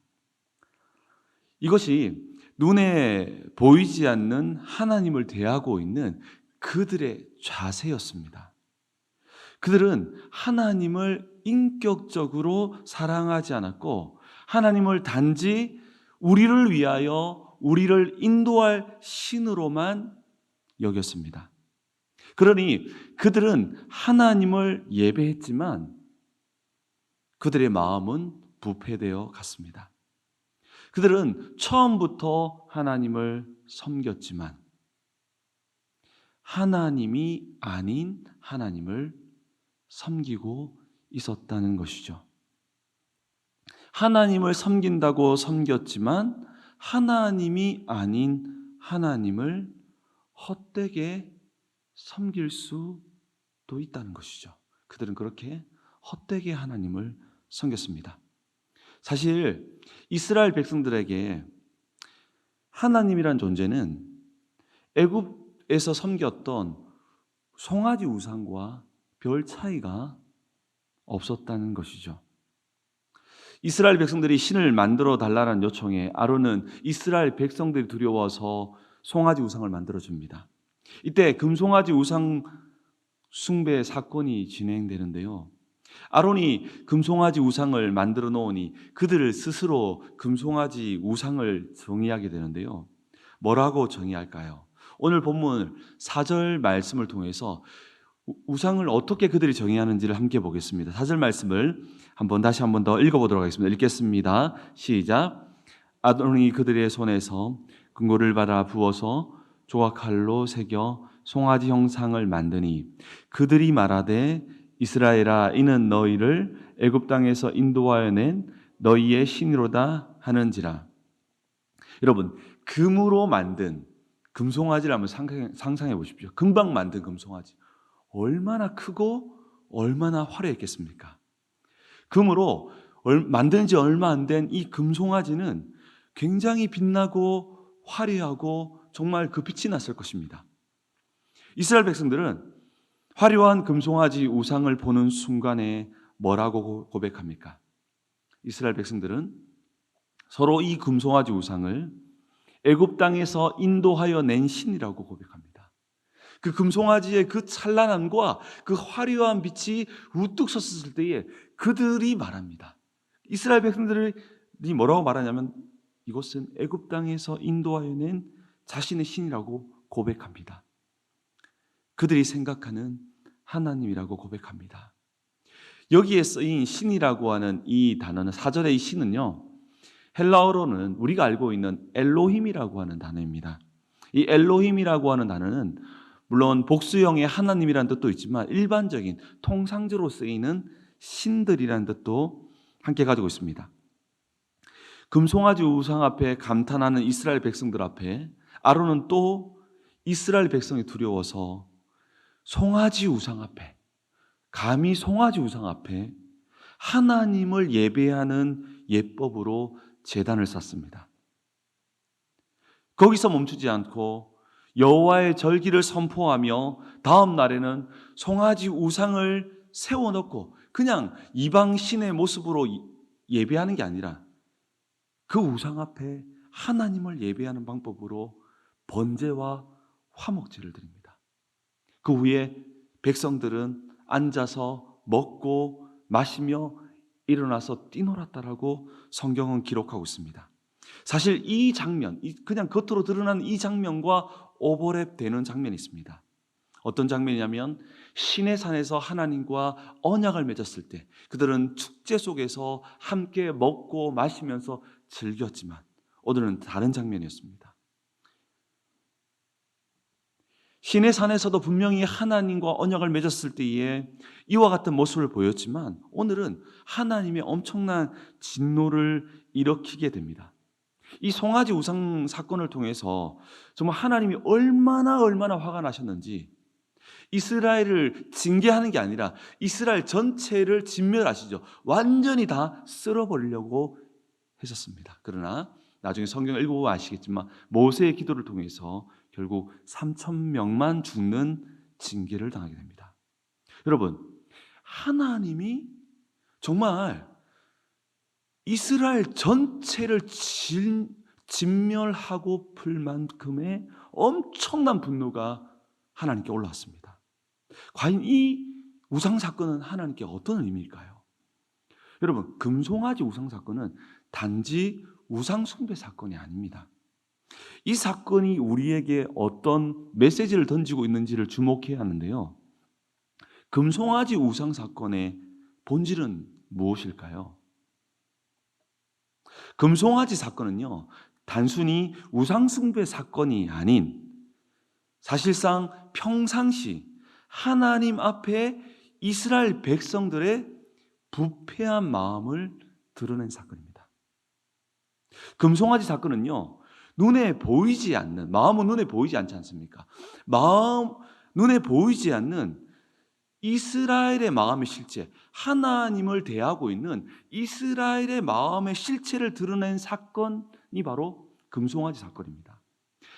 이것이 눈에 보이지 않는 하나님을 대하고 있는 그들의 자세였습니다. 그들은 하나님을 인격적으로 사랑하지 않았고 하나님을 단지 우리를 위하여 우리를 인도할 신으로만 여겼습니다. 그러니 그들은 하나님을 예배했지만 그들의 마음은 부패되어 갔습니다. 그들은 처음부터 하나님을 섬겼지만 하나님이 아닌 하나님을 섬기고 있었다는 것이죠. 하나님을 섬긴다고 섬겼지만 하나님이 아닌 하나님을 헛되게 섬길 수도 있다는 것이죠. 그들은 그렇게 헛되게 하나님을 섬겼습니다. 사실 이스라엘 백성들에게 하나님이란 존재는 애굽에서 섬겼던 송아지 우상과 별 차이가 없었다는 것이죠. 이스라엘 백성들이 신을 만들어 달라는 요청에 아론은 이스라엘 백성들이 두려워서 송아지 우상을 만들어 줍니다. 이때 금송아지 우상 숭배 사건이 진행되는데요. 아론이 금송아지 우상을 만들어 놓으니 그들을 스스로 금송아지 우상을 정의하게 되는데요. 뭐라고 정의할까요? 오늘 본문 4절 말씀을 통해서 우상을 어떻게 그들이 정의하는지를 함께 보겠습니다. 4절 말씀을 다시 한 번 더 읽어보도록 하겠습니다. 읽겠습니다. 시작. 아론이 그들의 손에서 금고를 받아 부어서 조각칼로 새겨 송아지 형상을 만드니 그들이 말하되 이스라엘아 이는 너희를 애굽 땅에서 인도하여 낸 너희의 신이로다 하는지라. 여러분, 금으로 만든 금송아지를 한번 상상해 보십시오. 금방 만든 금송아지 얼마나 크고 얼마나 화려했겠습니까? 금으로 만든 지 얼마 안 된 이 금송아지는 굉장히 빛나고 화려하고 정말 그 빛이 났을 것입니다. 이스라엘 백성들은 화려한 금송아지 우상을 보는 순간에 뭐라고 고백합니까? 이스라엘 백성들은 서로 이 금송아지 우상을 애굽 땅에서 인도하여 낸 신이라고 고백합니다. 그 금송아지의 그 찬란함과 그 화려한 빛이 우뚝 섰을 때에 그들이 말합니다. 이스라엘 백성들이 뭐라고 말하냐면 이곳은 애굽 땅에서 인도하여 낸 자신의 신이라고 고백합니다. 그들이 생각하는 하나님이라고 고백합니다. 여기에 쓰인 신이라고 하는 이 단어는 4절의 이 신은요, 헬라어로는 우리가 알고 있는 엘로힘이라고 하는 단어입니다. 이 엘로힘이라고 하는 단어는 물론 복수형의 하나님이라는 뜻도 있지만 일반적인 통상적으로 쓰이는 신들이라는 뜻도 함께 가지고 있습니다. 금송아지 우상 앞에 감탄하는 이스라엘 백성들 앞에 아론은 또 이스라엘 백성이 두려워서 송아지 우상 앞에, 감히 송아지 우상 앞에 하나님을 예배하는 예법으로 제단을 쌓습니다. 거기서 멈추지 않고 여호와의 절기를 선포하며 다음 날에는 송아지 우상을 세워놓고 그냥 이방 신의 모습으로 예배하는 게 아니라 그 우상 앞에 하나님을 예배하는 방법으로 번제와 화목제를 드립니다. 그 후에 백성들은 앉아서 먹고 마시며 일어나서 뛰놀았다라고 성경은 기록하고 있습니다. 사실 이 장면, 그냥 겉으로 드러나는 이 장면과 오버랩되는 장면이 있습니다. 어떤 장면이냐면 시내산에서 하나님과 언약을 맺었을 때 그들은 축제 속에서 함께 먹고 마시면서 즐겼지만 오늘은 다른 장면이었습니다. 시내산에서도 분명히 하나님과 언약을 맺었을 때에 이와 같은 모습을 보였지만 오늘은 하나님의 엄청난 진노를 일으키게 됩니다. 이 송아지 우상 사건을 통해서 정말 하나님이 얼마나 화가 나셨는지 이스라엘을 징계하는 게 아니라 이스라엘 전체를 진멸하시죠. 완전히 다 쓸어버리려고 하셨습니다. 그러나 나중에 성경을 읽어보면 아시겠지만 모세의 기도를 통해서 결국 3,000명만 죽는 징계를 당하게 됩니다. 여러분, 하나님이 정말 이스라엘 전체를 진멸하고 풀 만큼의 엄청난 분노가 하나님께 올라왔습니다. 과연 이 우상 사건은 하나님께 어떤 의미일까요? 여러분, 금송아지 우상 사건은 단지 우상 숭배 사건이 아닙니다. 이 사건이 우리에게 어떤 메시지를 던지고 있는지를 주목해야 하는데요. 금송아지 우상 사건의 본질은 무엇일까요? 금송아지 사건은요, 단순히 우상숭배 사건이 아닌 사실상 평상시 하나님 앞에 이스라엘 백성들의 부패한 마음을 드러낸 사건입니다. 금송아지 사건은요, 눈에 보이지 않는, 마음은 눈에 보이지 않지 않습니까? 눈에 보이지 않는 이스라엘의 마음의 실체, 하나님을 대하고 있는 이스라엘의 마음의 실체를 드러낸 사건이 바로 금송아지 사건입니다.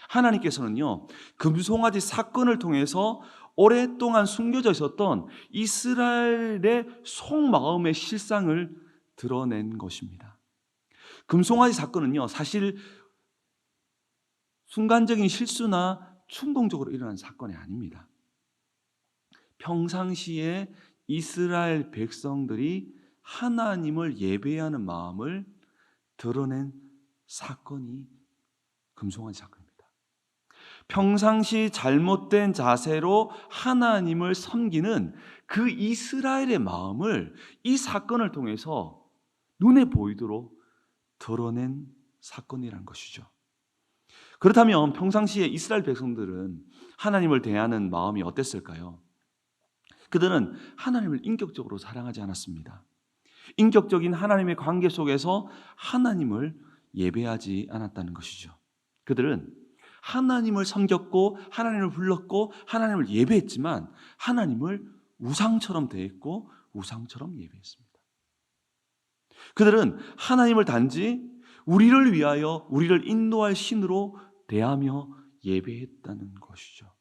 하나님께서는요, 금송아지 사건을 통해서 오랫동안 숨겨져 있었던 이스라엘의 속마음의 실상을 드러낸 것입니다. 금송아지 사건은요, 사실 순간적인 실수나 충동적으로 일어난 사건이 아닙니다. 평상시에 이스라엘 백성들이 하나님을 예배하는 마음을 드러낸 사건이 금송아지 사건입니다. 평상시 잘못된 자세로 하나님을 섬기는 그 이스라엘의 마음을 이 사건을 통해서 눈에 보이도록 드러낸 사건이라는 것이죠. 그렇다면 평상시에 이스라엘 백성들은 하나님을 대하는 마음이 어땠을까요? 그들은 하나님을 인격적으로 사랑하지 않았습니다. 인격적인 하나님의 관계 속에서 하나님을 예배하지 않았다는 것이죠. 그들은 하나님을 섬겼고 하나님을 불렀고 하나님을 예배했지만 하나님을 우상처럼 대했고 우상처럼 예배했습니다. 그들은 하나님을 단지 우리를 위하여 우리를 인도할 신으로 대하며 예배했다는 것이죠.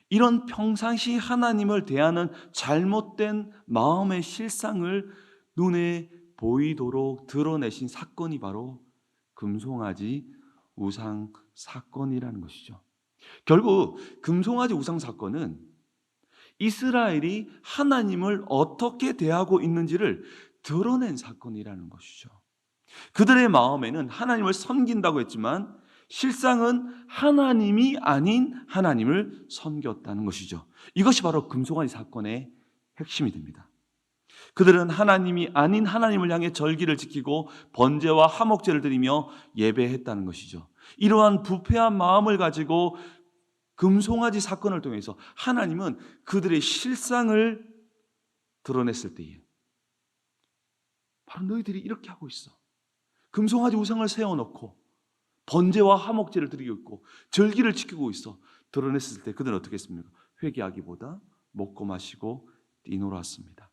이런 평상시 하나님을 대하는 잘못된 마음의 실상을 눈에 보이도록 드러내신 사건이 바로 금송아지 우상 사건이라는 것이죠. 결국 금송아지 우상 사건은 이스라엘이 하나님을 어떻게 대하고 있는지를 드러낸 사건이라는 것이죠. 그들의 마음에는 하나님을 섬긴다고 했지만 실상은 하나님이 아닌 하나님을 섬겼다는 것이죠. 이것이 바로 금송아지 사건의 핵심이 됩니다. 그들은 하나님이 아닌 하나님을 향해 절기를 지키고 번제와 화목제를 드리며 예배했다는 것이죠. 이러한 부패한 마음을 가지고 금송아지 사건을 통해서 하나님은 그들의 실상을 드러냈을 때에 바로 너희들이 이렇게 하고 있어. 금송아지 우상을 세워놓고 번제와 화목제를 드리고 있고 절기를 지키고 있어. 드러냈을 때 그들은 어떻게 했습니까? 회개하기보다 먹고 마시고 뛰놀았습니다.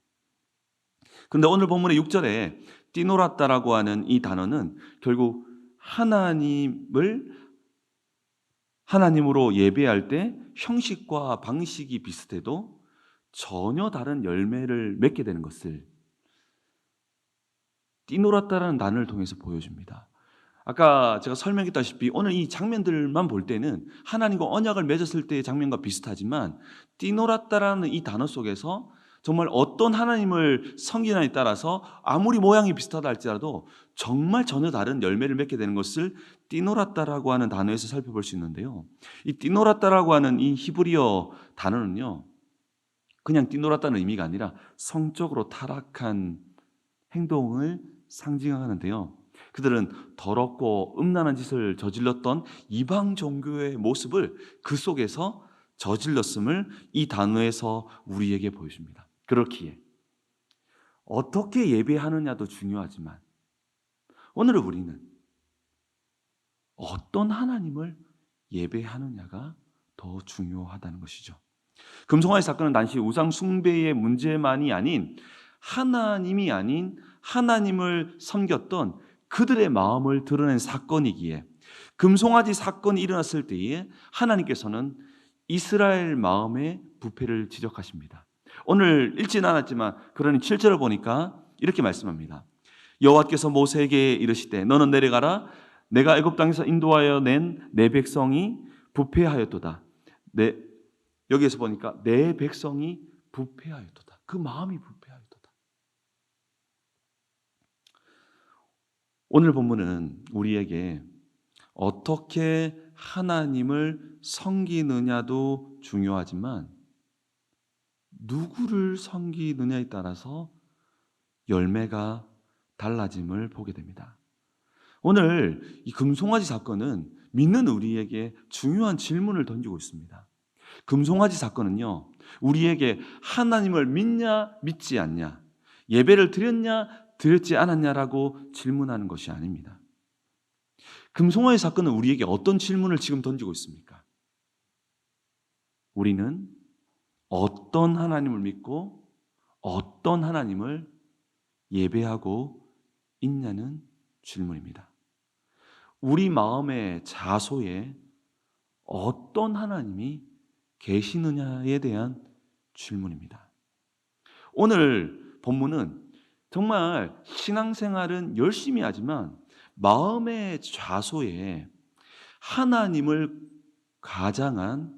그런데 오늘 본문의 6절에 뛰놀았다라고 하는 이 단어는 결국 하나님으로 예배할 때 형식과 방식이 비슷해도 전혀 다른 열매를 맺게 되는 것을 뛰놀았다라는 단어를 통해서 보여줍니다. 아까 제가 설명했다시피 오늘 이 장면들만 볼 때는 하나님과 언약을 맺었을 때의 장면과 비슷하지만 뛰놀았다라는 이 단어 속에서 정말 어떤 하나님을 섬기냐에 따라서 아무리 모양이 비슷하다 할지라도 정말 전혀 다른 열매를 맺게 되는 것을 뛰놀았다라고 하는 단어에서 살펴볼 수 있는데요. 이 뛰놀았다라고 하는 이 히브리어 단어는요, 그냥 뛰놀았다는 의미가 아니라 성적으로 타락한 행동을 상징하는데요. 그들은 더럽고 음란한 짓을 저질렀던 이방 종교의 모습을 그 속에서 저질렀음을 이 단어에서 우리에게 보여줍니다. 그렇기에 어떻게 예배하느냐도 중요하지만 오늘 우리는 어떤 하나님을 예배하느냐가 더 중요하다는 것이죠. 금송아지 사건은 단지 우상 숭배의 문제만이 아닌 하나님이 아닌 하나님을 섬겼던 그들의 마음을 드러낸 사건이기에 금송아지 사건이 일어났을 때에 하나님께서는 이스라엘 마음의 부패를 지적하십니다. 오늘 읽지는 않았지만 그러니 7절을 보니까 이렇게 말씀합니다. 여호와께서 모세에게 이르시되 너는 내려가라 내가 애굽 땅에서 인도하여 낸 내 백성이 부패하였도다. 여기에서 보니까 내 백성이 부패하였도다. 그 마음이 부패하였도다. 오늘 본문은 우리에게 어떻게 하나님을 섬기느냐도 중요하지만 누구를 섬기느냐에 따라서 열매가 달라짐을 보게 됩니다. 오늘 이 금송아지 사건은 믿는 우리에게 중요한 질문을 던지고 있습니다. 금송아지 사건은요, 우리에게 하나님을 믿냐 믿지 않냐, 예배를 드렸냐 드렸지 않았냐라고 질문하는 것이 아닙니다. 금송아지 사건은 우리에게 어떤 질문을 지금 던지고 있습니까? 우리는 어떤 하나님을 믿고 어떤 하나님을 예배하고 있냐는 질문입니다. 우리 마음의 자소에 어떤 하나님이 계시느냐에 대한 질문입니다. 오늘 본문은 정말 신앙생활은 열심히 하지만 마음의 좌소에 하나님을 가장한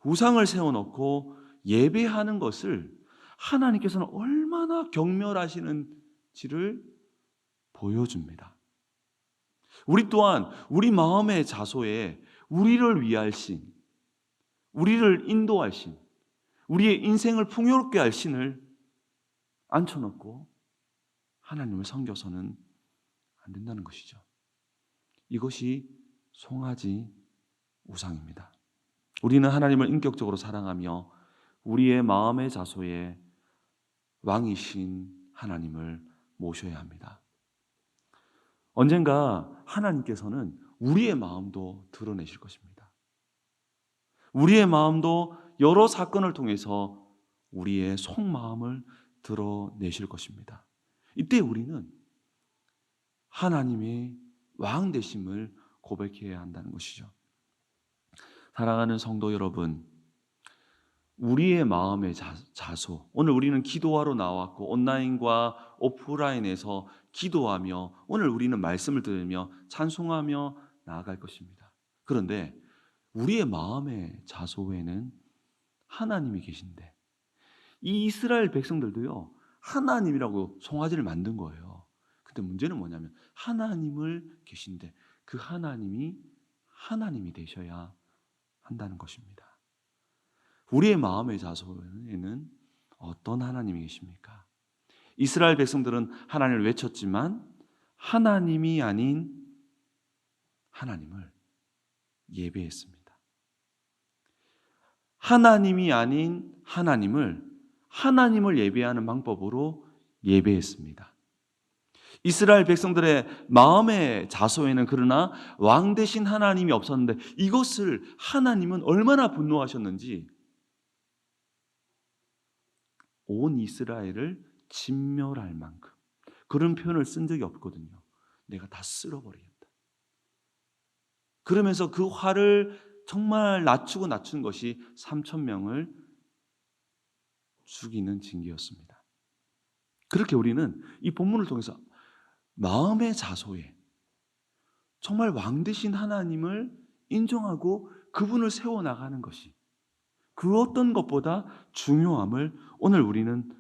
우상을 세워놓고 예배하는 것을 하나님께서는 얼마나 경멸하시는지를 보여줍니다. 우리 또한 우리 마음의 좌소에 우리를 위할 신, 우리를 인도할 신, 우리의 인생을 풍요롭게 할 신을 앉혀놓고 하나님을 섬겨서는 안 된다는 것이죠. 이것이 송아지 우상입니다. 우리는 하나님을 인격적으로 사랑하며 우리의 마음의 좌소에 왕이신 하나님을 모셔야 합니다. 언젠가 하나님께서는 우리의 마음도 드러내실 것입니다. 우리의 마음도 여러 사건을 통해서 우리의 속마음을 드러내실 것입니다. 이때 우리는 하나님의 왕 되심을 고백해야 한다는 것이죠. 사랑하는 성도 여러분, 우리의 마음의 자소, 오늘 우리는 기도하러 나왔고 온라인과 오프라인에서 기도하며 오늘 우리는 말씀을 들으며 찬송하며 나아갈 것입니다. 그런데 우리의 마음의 자소에는 하나님이 계신데, 이 이스라엘 백성들도요, 하나님이라고 송아지를 만든 거예요. 근데 문제는 뭐냐면 하나님을 계신데 그 하나님이 하나님이 되셔야 한다는 것입니다. 우리의 마음의 자소에는 어떤 하나님이 계십니까? 이스라엘 백성들은 하나님을 외쳤지만 하나님이 아닌 하나님을 예배했습니다. 하나님이 아닌 하나님을 예배하는 방법으로 예배했습니다. 이스라엘 백성들의 마음의 자소에는 그러나 왕 대신 하나님이 없었는데 이것을 하나님은 얼마나 분노하셨는지 온 이스라엘을 진멸할 만큼 그런 표현을 쓴 적이 없거든요. 내가 다 쓸어버리겠다. 그러면서 그 화를 정말 낮춘 것이 3,000명을 죽이는 징계였습니다. 그렇게 우리는 이 본문을 통해서 마음의 자소에 정말 왕 되신 하나님을 인정하고 그분을 세워나가는 것이 그 어떤 것보다 중요함을 오늘 우리는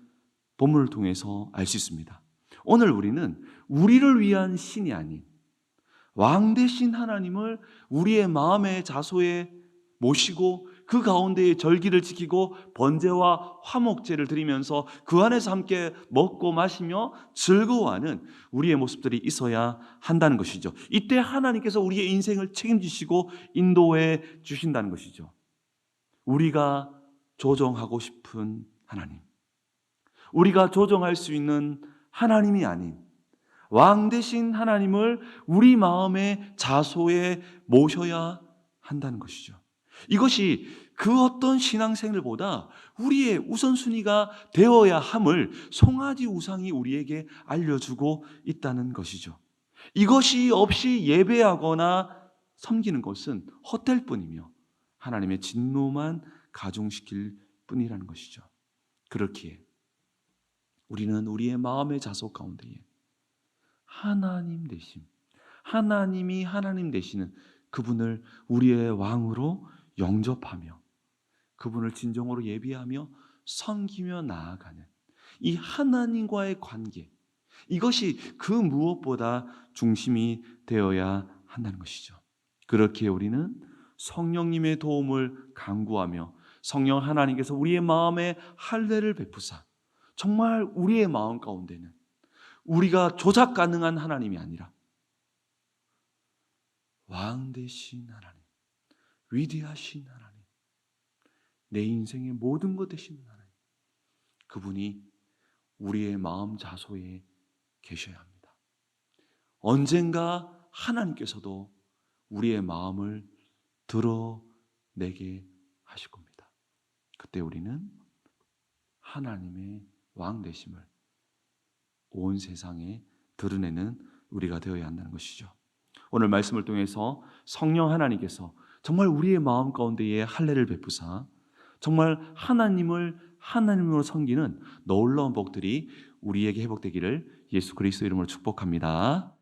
본문을 통해서 알 수 있습니다. 오늘 우리는 우리를 위한 신이 아닌 왕 되신 하나님을 우리의 마음의 자소에 모시고 그 가운데에 절기를 지키고 번제와 화목제를 드리면서 그 안에서 함께 먹고 마시며 즐거워하는 우리의 모습들이 있어야 한다는 것이죠. 이때 하나님께서 우리의 인생을 책임지시고 인도해 주신다는 것이죠. 우리가 조정하고 싶은 하나님, 우리가 조정할 수 있는 하나님이 아닌 왕 되신 하나님을 우리 마음의 자소에 모셔야 한다는 것이죠. 이것이 그 어떤 신앙생활보다 우리의 우선순위가 되어야 함을 송아지 우상이 우리에게 알려주고 있다는 것이죠. 이것이 없이 예배하거나 섬기는 것은 헛될 뿐이며 하나님의 진노만 가중시킬 뿐이라는 것이죠. 그렇기에 우리는 우리의 마음의 자소 가운데에 하나님 되심, 하나님이 하나님 되시는 그분을 우리의 왕으로 영접하며 그분을 진정으로 예비하며 섬기며 나아가는 이 하나님과의 관계, 이것이 그 무엇보다 중심이 되어야 한다는 것이죠. 그렇게 우리는 성령님의 도움을 간구하며 성령 하나님께서 우리의 마음에 할례를 베푸사 정말 우리의 마음 가운데는 우리가 조작 가능한 하나님이 아니라 왕 되신 하나님, 위대하신 하나님, 내 인생의 모든 것 되시는 하나님, 그분이 우리의 마음 자소에 계셔야 합니다. 언젠가 하나님께서도 우리의 마음을 드러내게 하실 겁니다. 그때 우리는 하나님의 왕 되심을 온 세상에 드러내는 우리가 되어야 한다는 것이죠. 오늘 말씀을 통해서 성령 하나님께서 정말 우리의 마음 가운데에 할례를 베푸사 정말 하나님으로 섬기는 놀라운 복들이 우리에게 회복되기를 예수 그리스도 이름으로 축복합니다.